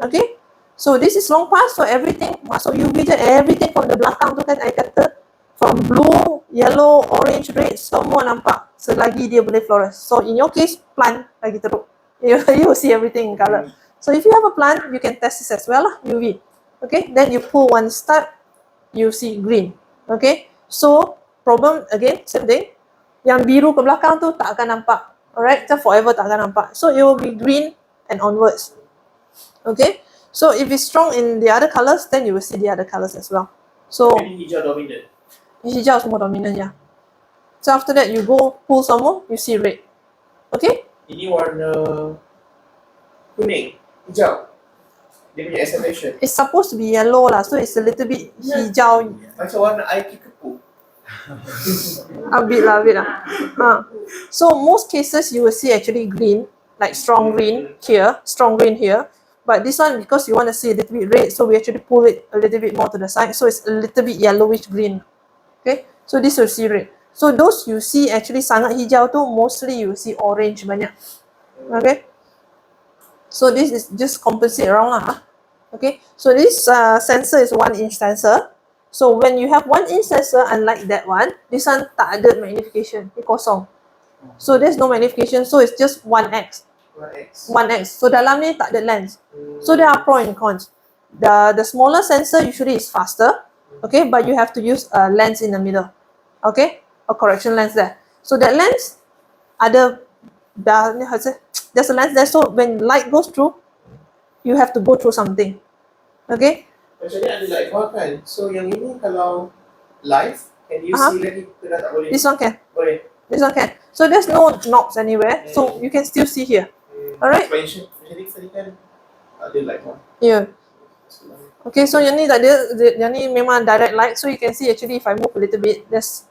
Okay, so this is long pass, so everything masuk UV je, everything from the belakang tu kan I kata, from blue, yellow, orange, red, semua nampak selagi dia boleh fluoresce. So in your case, plant lagi teruk. You will see everything in color. So if you have a plant, you can test this as well lah, UV. Okay, then you pull one start, you see green. Okay, so problem again, same thing. Yang biru ke belakang tu tak akan nampak. Alright, so forever tak akan nampak. So it will be green and onwards. Okay, so if it's strong in the other colors, then you will see the other colors as well. So Ini hijau dominant. hijau semua dominant ya. So after that you go pull some more, you see red. Okay, Ini warna kuning, hijau. Dia punya acceleration. it's supposed to be yellow lah, so it's a little bit hijau. Macam warna air kepu. A bit lah. So most cases you will see actually green, like strong green here, strong green here. But this one, because you want to see a little bit red, so we actually pull it a little bit more to the side, so it's a little bit yellowish green. Okay, so this will see red. So those you see actually sangat hijau tu, mostly you will see orange banyak. Okay, so this is just compensate around lah. Okay, so this sensor is 1-inch sensor. So when you have 1-inch sensor, unlike that one, this one tak ada magnification, dia kosong. So there's no magnification, so it's just 1x. 1x. So dalam ni tak ada lens. So there are pros and cons. The smaller sensor usually is faster, okay, but you have to use a lens in the middle, okay, a correction lens there. So that lens ada, there's a lens there, so when light goes through, you have to go through something, okay. Macam ni ada light bar kan. So yang ini kalau live, can you see lagi ke dah tak boleh? This one can. Boleh. This one can. So there's no knobs anywhere, so you can still see here. Alright. Macam ni tadi kan ada light bar. Yeah. Okay, so yang ni tak ada, yang ni memang direct light, so you can see actually if I move a little bit, there's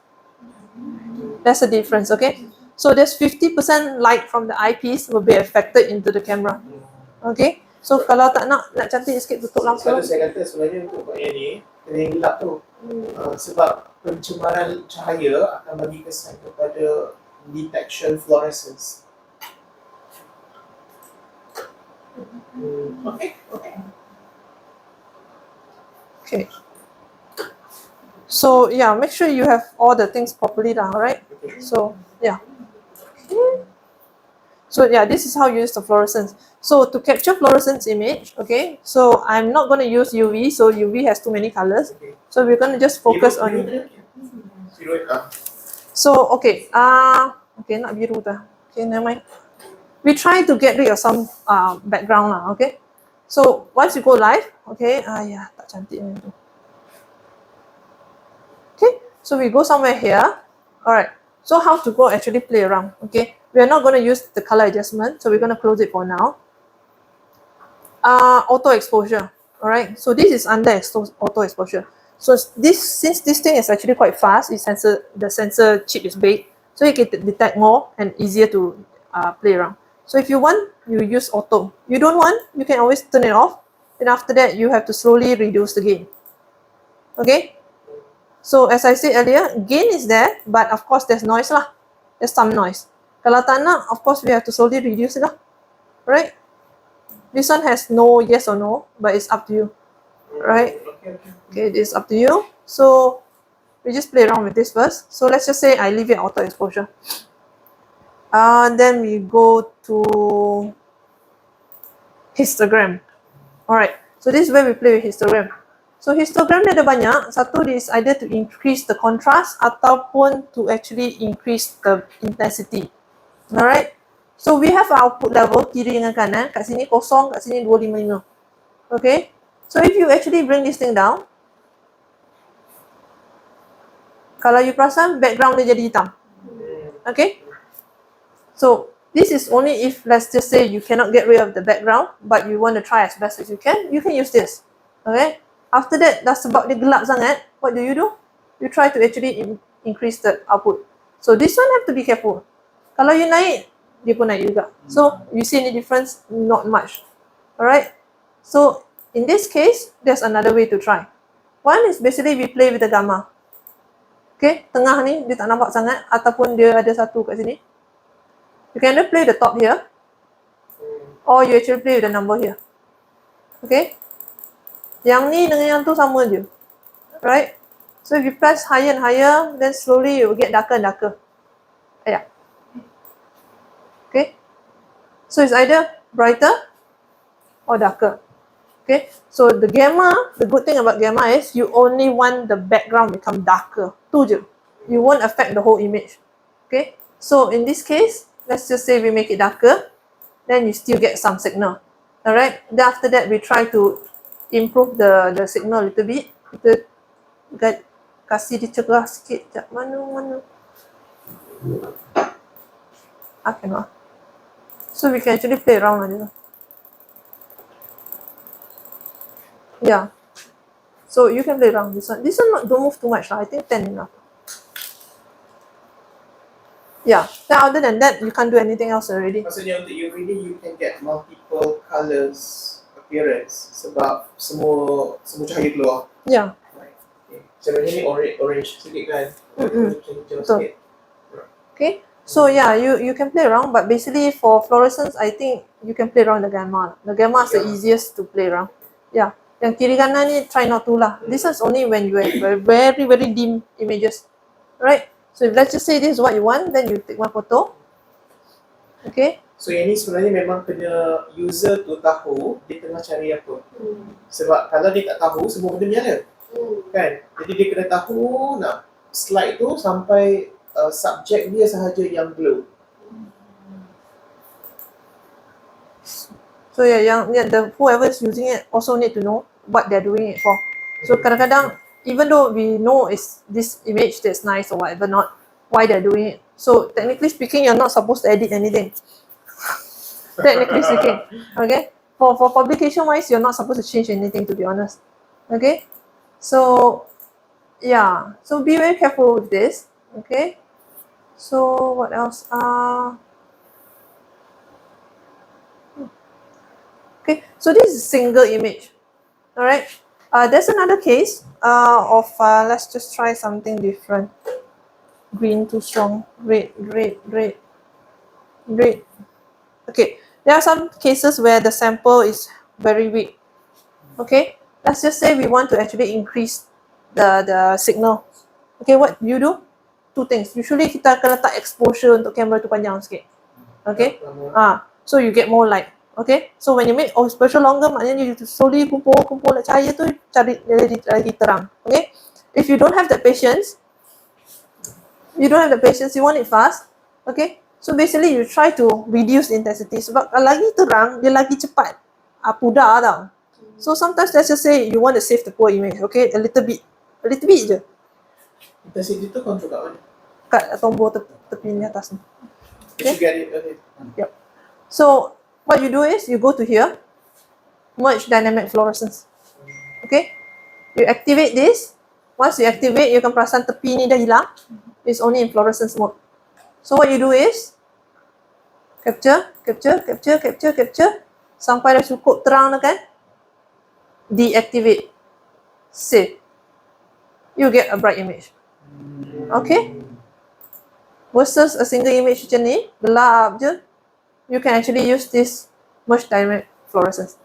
a difference, okay. So there's 50% light from the eyepiece will be affected into the camera. Okay. So kalau tak nak cantik sikit, tutup lampu. Selalu saya kata sebenarnya untuk buat yang ni, kena yang gelap tu. Sebab pencemaran cahaya akan bagi kesan kepada detection fluorescence. Okay. So yeah, make sure you have all the things properly lah, alright? So yeah. So yeah, this is how you use the fluorescence. So to capture fluorescence image, okay, so I'm not going to use UV, so UV has too many colors. So we're going to just focus on. So okay, okay, not biru dah. Okay, never mind. We try to get rid of some background lah, okay. So once you go live, okay, yeah, tak cantik ni tu. Okay, so we go somewhere here. Alright, so how to go actually play around, okay. We are not going to use the color adjustment, so we're going to close it for now. Auto exposure, alright. So this is under auto exposure. So since this thing is actually quite fast, the sensor chip is big, so you can detect more and easier to play around. So if you want, you use auto. You don't want, you can always turn it off. And after that, you have to slowly reduce the gain. Okay. So as I said earlier, gain is there, but of course there's noise lah. There's some noise. Kalau tak nak, of course we have to slowly reduce it lah. Right? This one has no yes or no, but it's up to you. Right. Okay, okay. Okay, it is up to you. So we just play around with this first. So let's just say I leave it auto exposure. Then we go to histogram. Alright, so this is where we play with histogram. So histogram dia ada banyak. Satu is either to increase the contrast ataupun to actually increase the intensity. Alright, so we have our output level kiri dengan kanan. Kat sini kosong, kat sini 255. Okay, so if you actually bring this thing down, kalau you perasan background dia jadi hitam. Okay, so this is only if, let's just say, you cannot get rid of the background, but you want to try as best as you can use this. Okay. After that, dah sebab dia gelap sangat, what do? You try to actually increase the output. So this one have to be careful. Kalau you naik, dia pun naik juga. So you see any difference? Not much. Alright. So in this case, there's another way to try. One is basically we play with the gamma. Okay, tengah ni dia tak nampak sangat, ataupun dia ada satu kat sini. You can either play the top here, or you actually play with the number here. Okay? Yang ni dengan yang tu sama je. Right? So if you press higher and higher, then slowly you will get darker and darker. Yeah. Okay? So it's either brighter or darker. Okay? So the gamma, the good thing about gamma is you only want the background become darker. Tu je. You won't affect the whole image. Okay? So in this case, let's just say we make it darker, then you still get some signal. Alright, then after that we try to improve the signal a little bit. Kita kasih dia cerah sikit. Sekejap, mana. Cannot. So we can actually play around aja. Yeah. So you can play around this one. This one don't move too much. I think 10 enough. Yeah. Then other than that, you can't do anything else already. Maksudnya untuk UV ni, you can get multiple colours appearance sebab semua cahaya keluar. Yeah. Right. Okay. Macam ni orange sikit kan? Cerah sikit. Okay. So yeah, you can play around, but basically for fluorescence, I think you can play around the gamma. The gamma is the easiest to play around. Yeah. Yang kiri kanan ni try not to lah. This is only when you have very very dim images, right? So if let's just say this is what you want, then you take one photo. Okay. So yang ni sebenarnya memang kena user tu tahu dia tengah cari apa. Sebab kalau dia tak tahu, semua benda menyala. Kan? Jadi dia kena tahu nak slide tu sampai subjek dia sahaja yang glow. So yeah, the whoever is using it also need to know what they're doing it for. So kadang-kadang, even though we know is this image that's nice or whatever not, why they're doing it. So technically speaking, you're not supposed to edit anything. Technically speaking, okay. For publication wise, you're not supposed to change anything, to be honest. Okay. So yeah, so be very careful with this. Okay. So what else? Okay. So this is single image. All right. There's another case of let's just try something different. Green too strong. Red. Okay. There are some cases where the sample is very weak. Okay. Let's just say we want to actually increase the signal. Okay. What you do? Two things. Usually kita akan letak exposure untuk kamera tu panjang sikit. Okay. So you get more light. Okay, so when you make exposure longer, maknanya you slowly kumpul cahaya tu cari lagi terang. Okay, if you don't have the patience, you want it fast. Okay, so basically you try to reduce the intensity. Sebab kalau lagi terang, dia lagi cepat pudar tau. So sometimes let's just say you want to save the poor image. Okay, a little bit je. Intensity tu control kat mana? Kat tombol tepi ni atas ni. Okay. You get it. Okay. Yep. So what you do is you go to here, merge dynamic fluorescence. Okay, you activate this. Once you activate, you akan perasan tepi ni dah hilang. It's only in fluorescence mode. So what you do is capture sampai dah cukup terang dah kan, deactivate, save. You get a bright image. Okay, versus a single image macam ni, gelap je. You can actually use this merge dynamic fluorescence.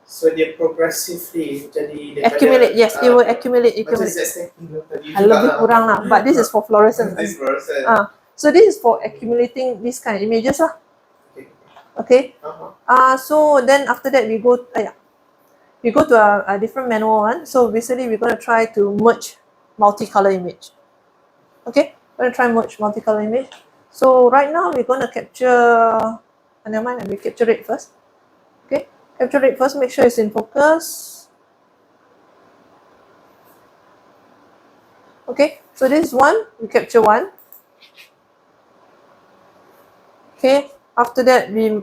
So dia progressively jadi daripada Accumulate, yes, it will accumulate. macam Z-stacking tu tadi Lebih kurang lah, but this is for fluorescence. This fluorescence. So this is for accumulating these kind of images lah. Okay. So then after that we go to a different manual one. So basically we're going to try to merge multicolor image. Okay, we're going to try merge multicolor image. So right now we're going to capture, never mind, we capture it first. Okay, capture it first, make sure it's in focus. Okay, so this is one, we capture one. Okay, after that we,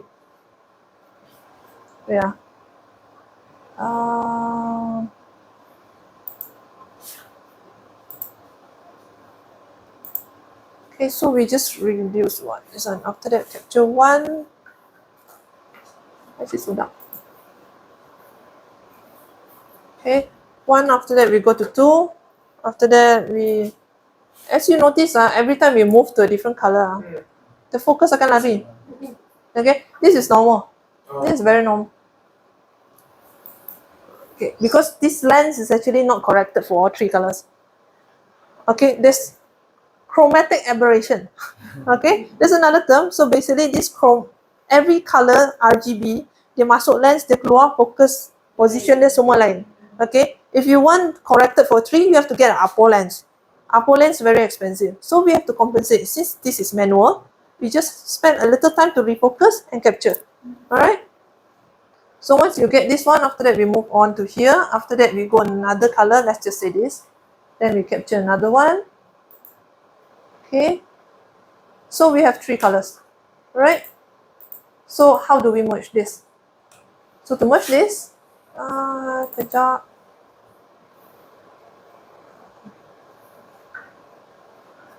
okay, so we just reduce one. This one. After that, capture one. Actually, slow down. Okay, one. After that, we go to two. After that, we, as you notice, every time we move to a different color, the focus akan lari. Okay, this is normal. This is very normal. Okay, because this lens is actually not corrected for all three colors. Okay, there's chromatic aberration. Okay, there's another term. So basically, this every color RGB, dia masuk lens, dia keluar, focus, position dia semua lain. Okay, if you want corrected for 3, you have to get an Apo lens. Apo lens very expensive, so we have to compensate. Since this is manual, we just spend a little time to refocus and capture. All right. So once you get this one, after that we move on to here. After that we go another color. Let's just say this. Then we capture another one. Okay. So we have 3 colors. All right. So how do we merge this? So to merge this, kejap.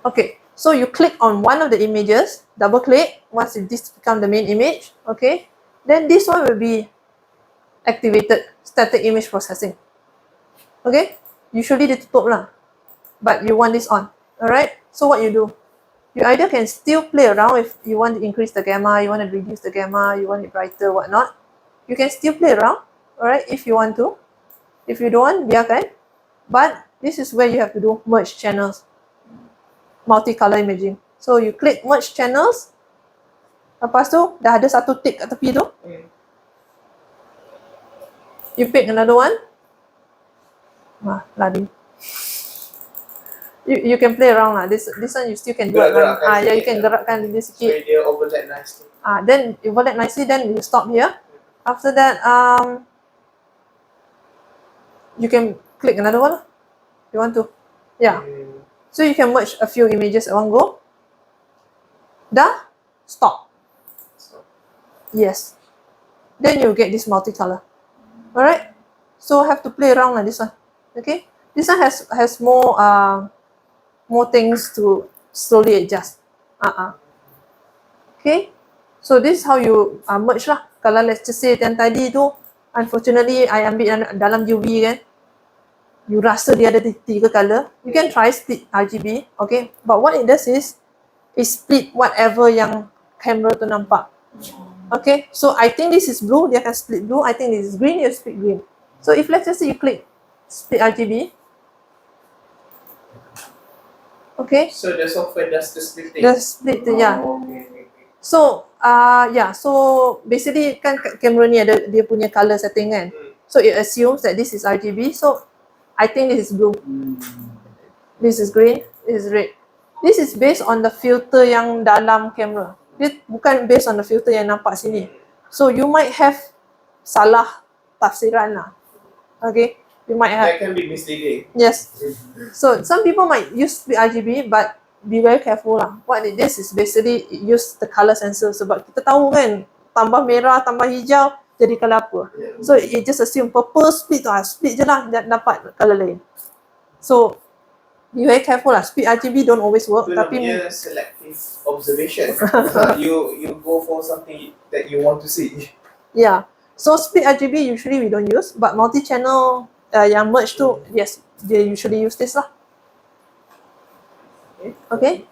Okay, so you click on one of the images, double click, once this become the main image, okay, then this one will be activated, static image processing. Okay, usually ditutup lah, but you want this on, alright, so what you do, you either can still play around if you want to increase the gamma, you want to reduce the gamma, you want it brighter, whatnot, you can still play around, alright, if you want to. If you don't want, biarkan, but this is where you have to do merge channels, multicolor imaging. So you click merge channels, lepas tu dah ada satu tick kat tepi tu, you pick another one, lari. You can play around lah. This one you still can do around. Yeah, you can gerakkan dia sikit. So dia overlap nicely. Then you overlap nicely, then you stop here. After that, you can click another one. You want to, yeah. So you can merge a few images at one go. Dah, stop. Yes. Then you get this multicolor. Alright. So have to play around like this one. Okay. This one has more things to slowly adjust. Okay. So this is how you merge lah. Kalau let's just say yang tadi tu, unfortunately I ambil dalam UV kan, you rasa dia ada 3 color, you can try split RGB, okay, but what it does is split whatever yang camera tu nampak. Okay, so I think this is blue, dia akan split blue. I think this is green, dia split green. So if let's just say you click split RGB, okay, so the software does the splitting. the split, yeah. Okay. So so basically kan kamera ni ada dia punya color setting kan. So it assumes that this is RGB. So I think this is blue. This is green, this is red. This is based on the filter yang dalam kamera. Dia bukan based on the filter yang nampak sini. So you might have salah tafsiran lah. Okay, you might have. That can be misleading. Yes. So some people might use the RGB, but be very careful lah. What it is basically it use the color sensor, sebab kita tahu kan tambah merah, tambah hijau jadi color apa. So it just assume purple split tu, split je lah dapat color lain. So be very careful lah. Split RGB don't always work. Itu Tapi namanya selective observation. You go for something that you want to see. yeah. So split RGB usually we don't use, but multi-channel yang merge tu, yes, they usually use this lah. Okay.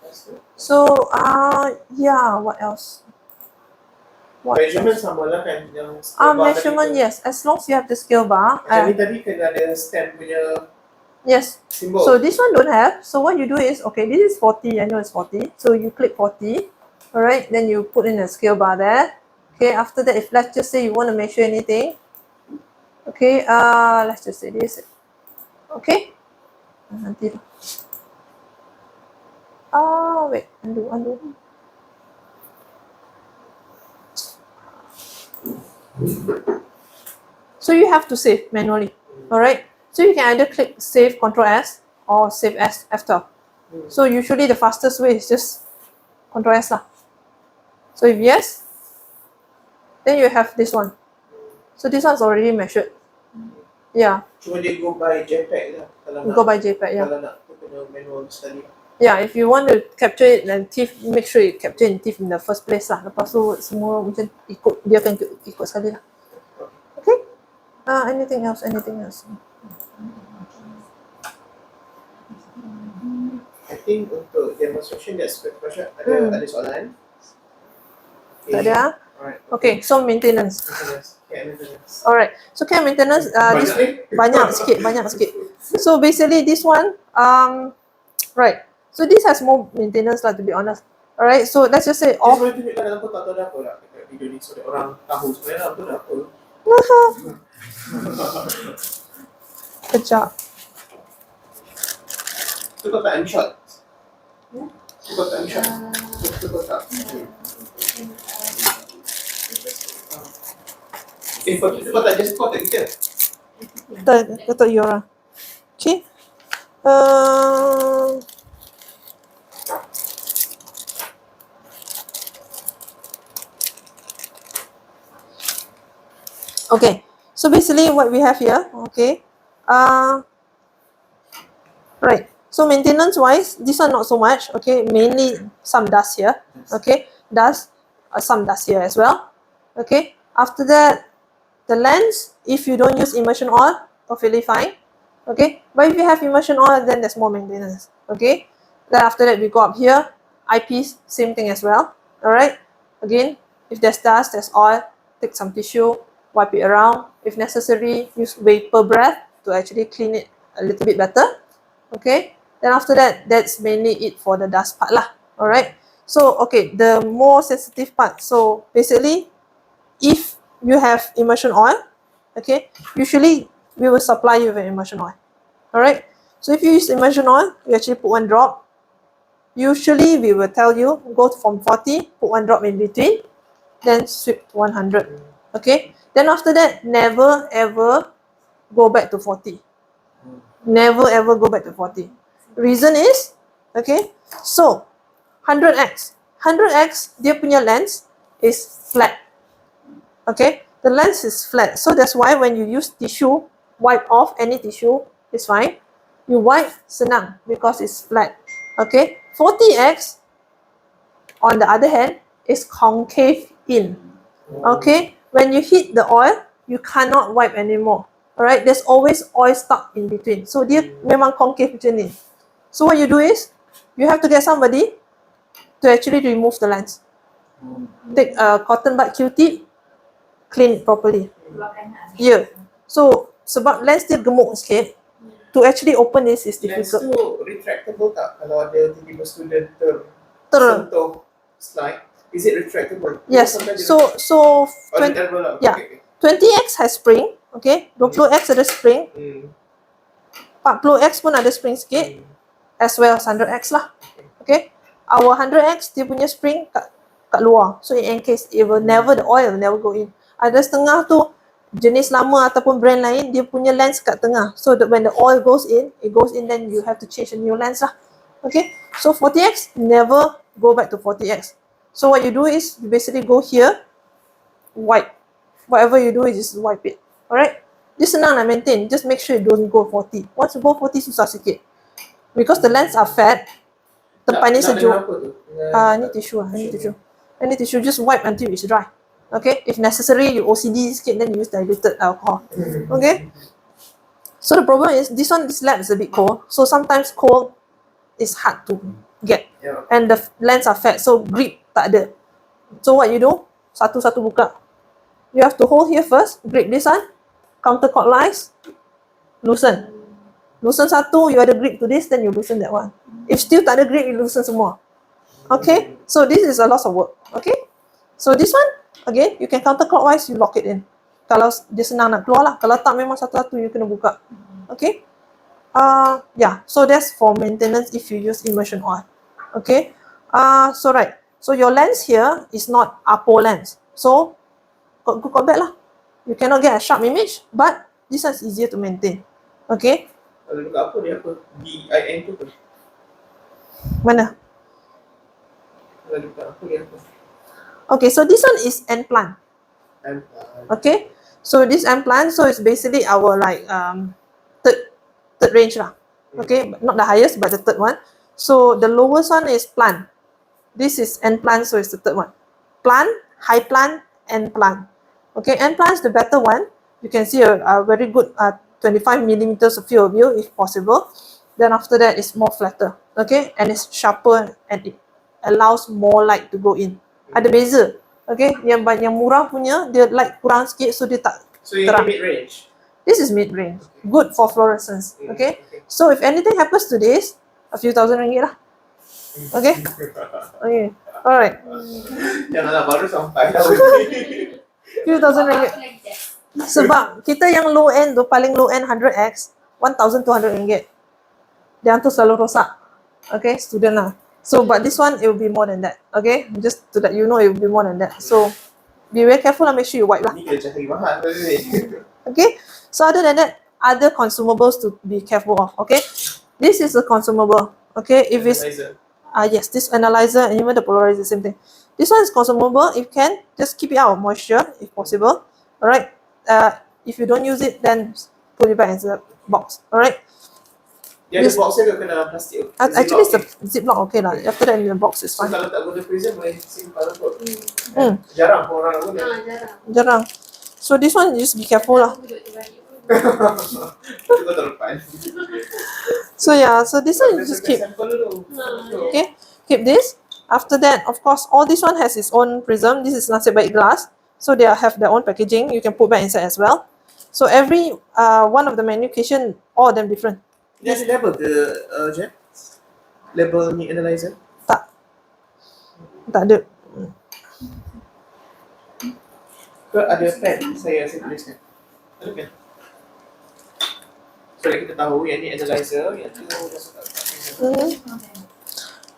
So yeah, what else? What? Measurement sama lah kan yang scale bar Measurement, tadi tu. yes. As long as you have the scale bar. Macam ni tadi kena ada stand punya Yes. simbol. So this one don't have. So what you do is, okay, this is 40. I know it's 40. So you click 40. All right. Then you put in a scale bar there. Okay. After that, if let's just say you want to measure anything. Okay. Let's just say this. Okay. Nanti. Wait. Undo. So you have to save manually. All right. So you can either click save Ctrl S or save S F12. So usually the fastest way is just Ctrl S lah. So if yes, then you have this one. So this one's already measured. Yeah. Cuma dia go by JPEG lah. Kalau Go by JPEG. Yeah. Kalau nak kena manual sekali. Yeah. If you want to capture it and TIFF, make sure you capture in TIFF in the first place lah. Lepas tu semua macam ikut dia akan ikut sekali lah. Okay. Anything else? I think untuk demonstration that's good question. Ada soalan? Tak ada. Alright. Okay. So maintenance. Maintenance. Alright. So care maintenance. This, banyak sikit. So basically this one, right. So this has more maintenance lah, to be honest. Alright. So let's just say off. Boleh tunjukkan dalam kotak tu ada apa lah dekat video ni so that orang tahu sebenarnya apa dah apa. Kejap. Tu kotak M shot. Tu kotak M shot. Tu kotak. Itu kotak just kotak kita. Kata Yora. Okay. Okay. So basically what we have here, okay. Right. So maintenance wise, this one not so much, okay. Mainly some dust here, okay. Some dust here as well, okay. After that, the lens, if you don't use immersion oil, perfectly fine, okay. But if you have immersion oil, then there's more maintenance, okay. Then after that, we go up here, eyepiece, same thing as well, all right. Again, if there's dust, there's oil, take some tissue, wipe it around. If necessary, use vapor breath to actually clean it a little bit better, okay. Then after that, that's mainly it for the dust part lah, all right. So, okay, the more sensitive part. So, basically, if you have immersion oil, okay, usually we will supply you with immersion oil, all right. So, if you use immersion oil, you actually put 1 drop. Usually, we will tell you, go from 40, put 1 drop in between, then sweep to 100, okay. Then after that, never ever go back to 40. Never ever go back to 40. Reason is, okay, so 100x. 100x, dia punya lens is flat. Okay, the lens is flat. So that's why when you use tissue, wipe off any tissue, it's fine. You wipe, senang, because it's flat. Okay, 40x, on the other hand, is concave in. Okay, when you heat the oil, you cannot wipe anymore. Alright, there's always oil stuck in between. So dia memang concave macam ni. So what you do is, you have to get somebody to actually remove the lens. Take a cotton bud Q-tip, clean it properly. Yeah. So sebab lens dia gemuk sikit, to actually open this is Lens difficult. tu retractable tak? Kalau ada tiba-tiba student tersentuh slide, is it retractable? Yes. So 20, yeah. 20x has spring, okay. 20x ada spring. 40x pun ada spring sikit, as well as 100x lah. Okay. Our 100x dia punya spring kat luar. So in case it will never, the oil will never go in. Ada setengah tu jenis lama ataupun brand lain, dia punya lens kat tengah. So that when the oil goes in, it goes in, then you have to change a new lens lah. Okay. So 40x, never go back to 40x. So what you do is, you basically go here, wipe. Whatever you do is just wipe it. Alright. Dia senang nak maintain. Just make sure you don't go 40. Once you go 40, susah sikit. Because the lens are fat, tempat ni sejuk. Ni tissue lah. Any tissue, just wipe until it's dry. Okay. If necessary, you OCD sikit, then you use diluted alcohol. Okay. So the problem is, this lab is a bit cold. So sometimes cold is hard to get. And the lens are fat, so grip tak ada. So what you do? satu-satu buka. You have to hold here first, grip this one, counterclockwise, loosen. Loosen satu, you ada grip to this, then you loosen that one. If still tak ada grip, you loosen semua. Okay, so this is a lot of work. Okay, so this one, again, you can counterclockwise, you lock it in. Kalau dia senang nak keluar lah. Kalau tak, memang satu-satu you kena buka. Okay, yeah, so that's for maintenance if you use immersion oil. Okay, so right, so your lens here is not Apo lens. So, got bad lah. You cannot get a sharp image, but this one is easier to maintain. Okay, Kalau dekat apa dia apa? DIN tu apa? mana? Kalau dekat apa dia apa? Okay, so this one is end plant. And Okay, so this end plant, so it's basically our like third range lah. Okay, but not the highest, but the third one. So the lowest one is plant. This is end plant, so it's the third one. Plant, high plant, end plant. Okay, end plant is the better one. You can see a very good 25 millimeters of field of view if possible. Then after that, it's more flatter. Okay, and it's sharper and it allows more light to go in. Ada beza. Okay, yang murah punya dia light kurang sikit, so dia tak so ini terang. mid-range. This is mid-range. Good for fluorescence. Okay, so if anything happens to this, a few thousand ringgit lah. Okay, okay, alright, Janganlah baru sampai. few thousand ringgit. Like that. Sebab kita yang low end tu, paling low end 100x, 1,200 ringgit. Dia tu selalu rosak. Okay, student lah. So, but this one, it will be more than that. Okay, just to let you know, it will be more than that. So, be very careful lah, make sure you wipe lah. Ni kena cari mahal tadi ni. Okay, so other than that, other consumables to be careful of. Okay, this is a consumable. Okay, if it's Analyzer. yes, this analyzer and even the polarizer, same thing. This one is consumable. If can, just keep it out of moisture if possible. Alright. If you don't use it, then put it back in the box. Alright. Dia ada This- box dia ke kena plastik? Actually, it's a ziplock. Okay lah. After that, in the box is So fine. kalau tak guna freezer boleh simpan kot. Hmm. Jarang pun orang nak guna. Jarang. Jarang. So this one, just be careful lah. Duduk terbalik pun. Itu kau terlepas. So yeah, so this one you just keep. Sampel dulu. Okay, keep this. After that, of course, all this one has its own prism. This is nasib baik glass, so they have their own packaging. You can put back inside as well. So every one of the magnification, all of them different. Dia ada label ke Jen? Label ni analyzer? Tak ada. Ke ada pen? Saya tuliskan. Ada pen? So that kita tahu yang ni analyzer, yang tu masuk kat freezer.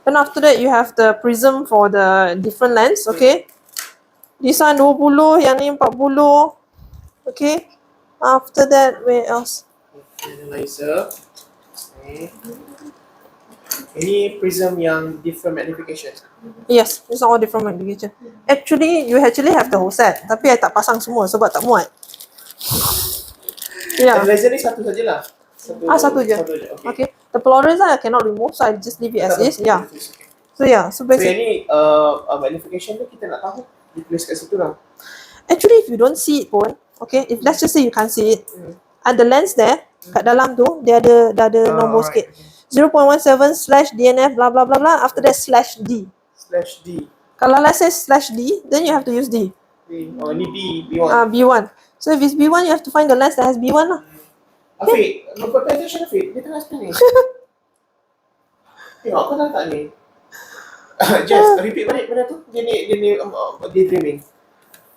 Then after that, you have the prism for the different lens. Okay, this one 20, yang ni 40. Okay, after that, where else? Analyzer. Okay. Ini prism yang different magnification. Yes, it's all different magnification. Actually, you actually have the whole set, tapi I tak pasang semua sebab tak muat. Yeah. Analyzer ni satu sajalah. Satu je. Okay. Okay. The polarizer I cannot remove, so I just leave it as is. Yeah. So yeah, so So basically, yang ni magnification tu kita nak tahu ditulis kat situ lah. actually if you don't see it pun, okay, if let's just say you can't see it, ada lens there, kat dalam tu, dia ada nombor sikit. 0.17/DNF blah blah blah blah, after that /D. /D. Kalau let's say /D, then you have to use D. Oh ni B1. B1. So if it's B1, you have to find the lens that has B1 lah. Afiq, buat presentation Afiq, dia tengah spell ni. Tengok, kau tahu tak ni? Jess, repeat balik benda tu. Dia ni daydreaming.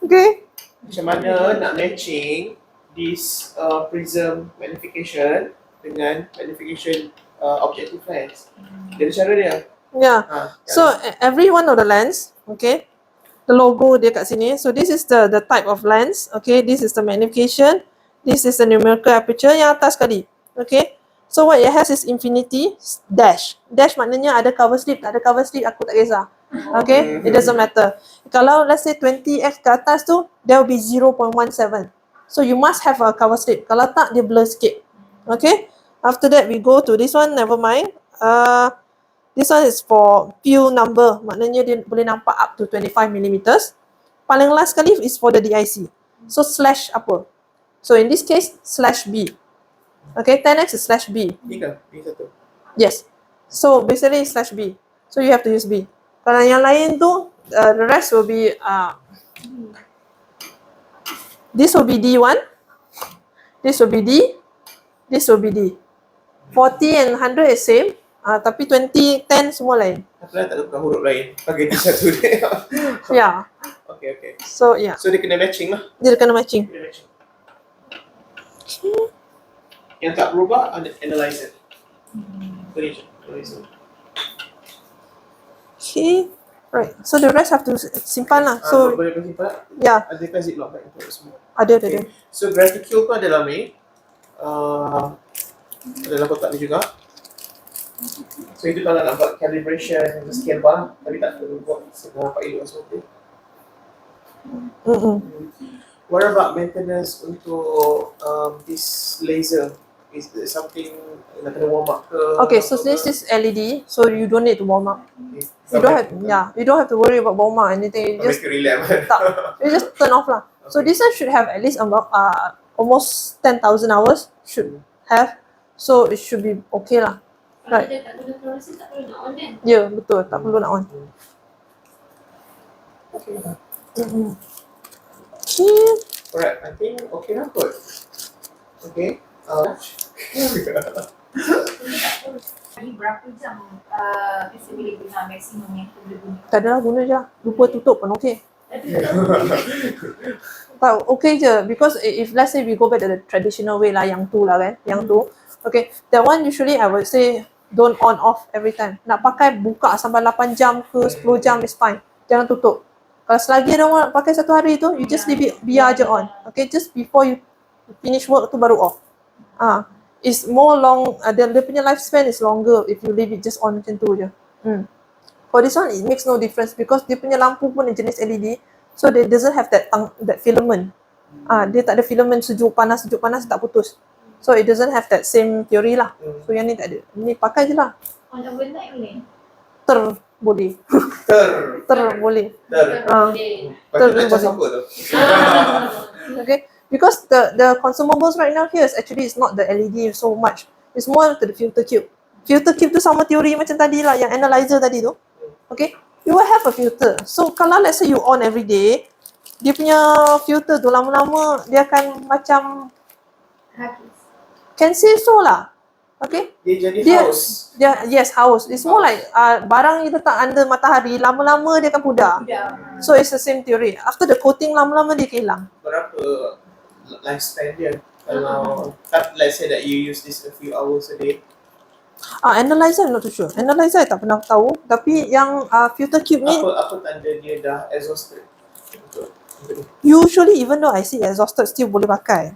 Okay. Macam mana nak matching this prism magnification dengan magnification objective lens. Dia ada cara dia. Yeah. So every one of the lens, okay, the logo dia kat sini. So this is the type of lens. Okay, this is the magnification. This is the numerical aperture yang atas tadi. Okay. So what it has is infinity dash. Dash maknanya ada cover slip, tak ada cover slip aku tak kisah. Okay, it doesn't matter. Kalau let's say 20x ke atas tu, there will be 0.17. So you must have a cover slip. Kalau tak, dia blur sikit. Okay. After that, we go to this one. Never mind. This one is for few number. Maknanya dia boleh nampak up to 25 millimeters. Paling last sekali is for the DIC. So slash apa? So in this case, /B. Okay, 10x is /B. Ni kan? Ni satu. Yes. So basically it's /B. So you have to use B. Kalau yang lain tu, the rest will be This will be D1. This will be D. This will be D. 40 and 100 is same. Tapi 20, 10 semua lain. Apply tak ada bukan huruf lain. Bagi di satu dia. Yeah. Okay. So yeah. So dia kena matching lah. Dia kena matching. Kena matching. Okay. Yang tak berubah, analyzer. Analyzer. Okay. Right. So the rest have to simpan lah. So boleh simpan? yeah. Adakah ziplock bag untuk semua? Ada. So Graticule pun ada dalam ni. Dalam kotak ni juga. So itu kalau nak buat calibration, scan bar, tapi tak perlu buat nampak elok seperti. What about maintenance untuk this laser? Is there something nak kena warm up ke? Okay, so this is LED, so you don't need to warm up. Okay. You don't have to worry about warm up or anything. You just you just turn off lah. Okay. So this one should have at least about almost 10,000 hours should have. So it should be okay lah. Kalau dia tak guna fluorescence, tak perlu nak on kan? Ya, betul. Tak perlu nak on. Okay. Okay. Alright, I think okay lah kot. Okay. Ni berapa jam kita boleh guna maksimum yang kita boleh guna? Tak adalah, guna je lah. Lupa tutup pun okay. Tak, okay je. Because if let's say we go back to the traditional way lah, yang tu lah kan. Yang tu. Okay. That one usually I would say don't on off every time. Nak pakai buka sampai 8 jam ke 10 jam is fine. Jangan tutup. Kalau selagi ada orang nak pakai satu hari tu, you just leave it, biar je on. Okay, just before you finish work tu baru off. It's more long, dia punya lifespan is longer if you leave it just on macam tu je. For this one, it makes no difference because dia punya lampu pun jenis LED, so they doesn't have that filament. Dia tak ada filament sejuk panas tak putus. So it doesn't have that same theory lah. So yang ni tak ada. Ni pakai je lah. On overnight boleh? Boleh. Boleh. Macam apa tu? Okay. Because the consumables right now here is actually is not the LED so much. It's more to the filter cube. Filter cube tu sama teori macam tadi lah, yang analyzer tadi tu. Okay. You will have a filter. So kalau let's say you on every day, dia punya filter tu lama-lama dia akan macam can say so lah. Okay. Dia jadi haus. Yes, haus. It's more like barang you letak under matahari, lama-lama dia akan pudar. So it's the same theory. After the coating, lama-lama dia hilang. Berapa lifespan dia? Kalau let's say that you use this a few hours a day. Analyzer I'm not too sure. Analyzer I tak pernah tahu. Tapi yang filter cube ni, apa tanda dia dah exhausted? usually even though I see exhausted still boleh pakai.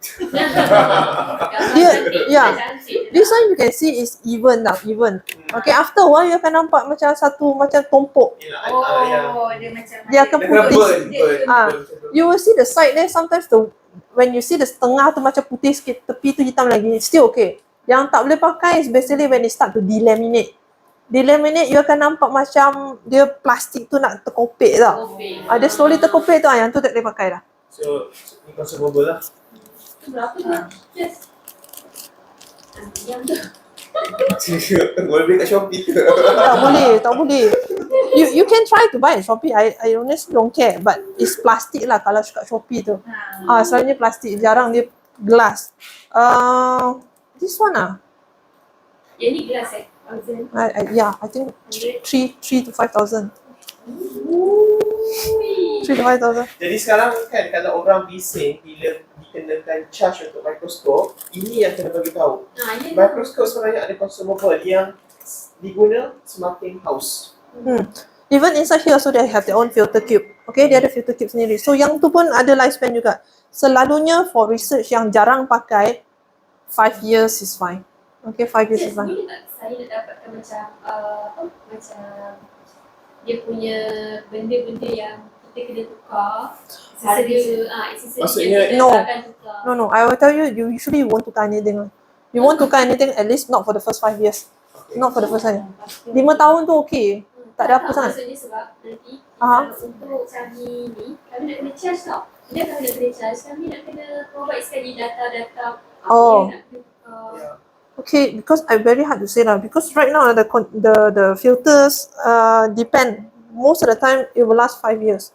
This one you can see is even. Okay, after a while you akan nampak macam macam tompok. Dia macam Dia akan putih. Burn. You will see the side there sometimes when you see the setengah tu macam putih sikit, tepi tu hitam lagi, still okay. Yang tak boleh pakai is basically when it start to delaminate. Delaminate, you akan nampak macam dia plastik tu nak terkopek tau. Dia slowly terkopek tu, yang tu tak boleh pakai dah. So ni consumable lah. Berapa tu? Just yang tu. Boleh beli kat Shopee ke? Tak boleh. You can try to buy at Shopee. I honestly don't care, but it's plastik lah kalau kat Shopee tu. Selalunya plastik, jarang dia glass. This one Yang ni glass I think 3 to 5,000. 3 to 5,000. Jadi sekarang kan kalau orang bising bila dikenakan charge untuk microscope, ini yang kena bagi tahu. Microscope sebenarnya ada consumable yang diguna semakin haus. Even inside here also they have their own filter cube. Okay, dia ada filter cube sendiri. So yang tu pun ada lifespan juga. Selalunya for research yang jarang pakai, 5 years is fine. Okay, 5 years is fine. Boleh tak saya nak dapatkan macam macam dia punya benda-benda yang kita kena tukar Maksudnya No, I will tell you, you usually won't tukar anything. You won't tukar anything, at least not for the first 5 years. Not for the first time. 5 tahun tu okay. Tak ada apa sangat. Maksudnya sebab nanti untuk kami ni, kami nak kena charge tau. Dia kami nak kena charge, kami nak kena provide sekali data-data apa yang nak kena tukar. Okay, because I very hard to say lah. Because right now the filters depend. Most of the time it will last 5 years.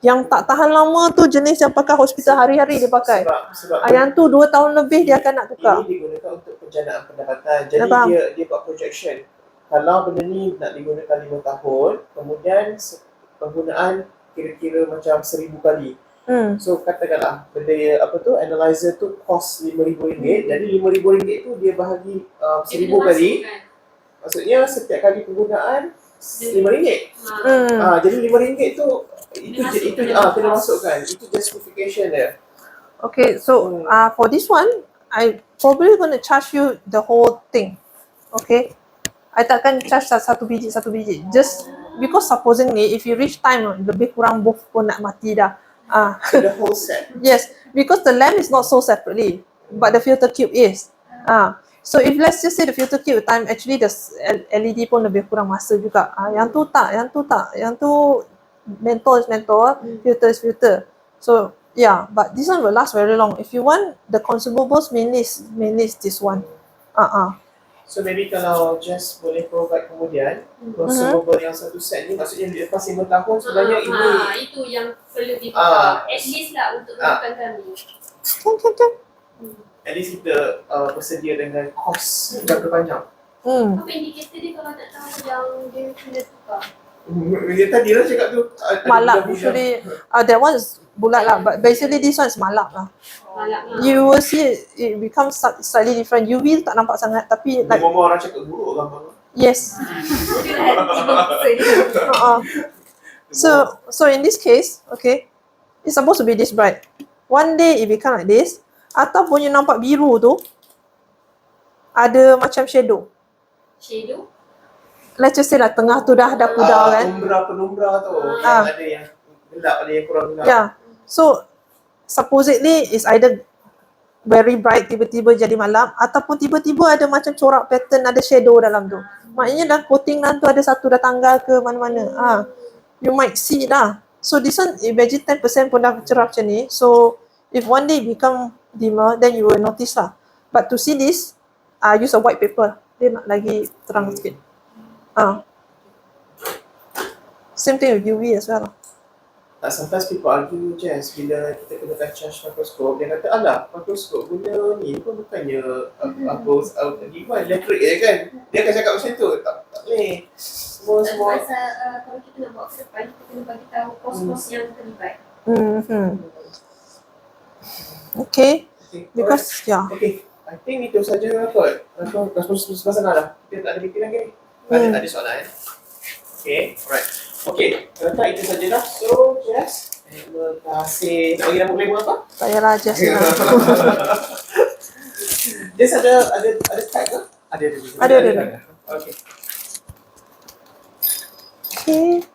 Yang tak tahan lama tu jenis yang pakai hospital hari-hari dia pakai. Sebab Yang tu 2 tahun lebih dia akan nak tukar. ini digunakan untuk penjanaan pendapatan. Jadi Dah faham? dia buat projection. Kalau benda ni nak digunakan 5 tahun, kemudian penggunaan kira-kira macam 1000 kali. So katakanlah benda analyzer tu cost RM5,000. Jadi RM5,000 tu dia bahagi 1000 kali. Maksudnya setiap kali penggunaan RM5. Jadi RM5 tu itu kena masukkan. Itu justification dia. Okay, so for this one, I probably gonna charge you the whole thing. Okay, I takkan charge satu biji. Just because supposingly if you reach time lebih kurang both pun nak mati dah. So the whole set. Yes, because the lamp is not sold separately, but the filter cube is. So if let's just say the filter cube time, actually the LED pun lebih kurang masa juga. Yang tu tak. Yang tu mentor is mentor, filter is filter. So yeah, but this one will last very long. If you want the consumables, mainly is this one. So maybe kalau just boleh provide kemudian consumable yang satu set ni, maksudnya lepas 5 tahun sebenarnya ini itu yang perlu dibuka. At least lah untuk rujukan kami. Can. at least kita bersedia dengan kos jangka panjang. Apa indikator dia kalau tak tahu yang dia kena tukar? Dia tadi lah cakap tu Malap usually that one is bulat lah, but basically this one is malap lah. Malap lah. You will see it becomes slightly different. UV tak nampak sangat, tapi like Memang orang cakap buruk gambar. yes. So in this case, okay, it's supposed to be this bright. One day it become like this, ataupun you nampak biru tu ada macam shadow. Shadow? Let's just say lah tengah tu dah ada pudar kan. Penumbra tu yang ada yang gelap, ada yang kurang gelap. Yeah. So supposedly is either very bright tiba-tiba jadi malam, ataupun tiba-tiba ada macam corak pattern, ada shadow dalam tu. Maknanya dah coating dalam tu ada satu dah tanggal ke mana-mana. You might see dah. So this one imagine 10% pun dah cerah macam ni. So if one day become dimmer, then you will notice lah. But to see this, use a white paper. Dia nak lagi terang sikit. Same thing with UV as well. Sometimes people argue just bila kita gunakan charge microscope, dia kata alah microscope guna ni pun bukannya gimana elektrik je kan. Dia akan cakap macam tu. Tak boleh. Semua Pasal kalau kita nak bawa ke depan, kita kena bagi tahu pos-pos yang terlibat. Okay. Because Okay, I think itu saja kot. Sebelah sana dah. Kita tak ada fikir lagi. Tak ada soalan. Okay, alright. Okay, tak itu saja dah. So, Jess, terima kasih. Nak bagi nama boleh apa? tak payahlah just lah. Jess ada tag ke? Ada. Ada. Okay. Okay.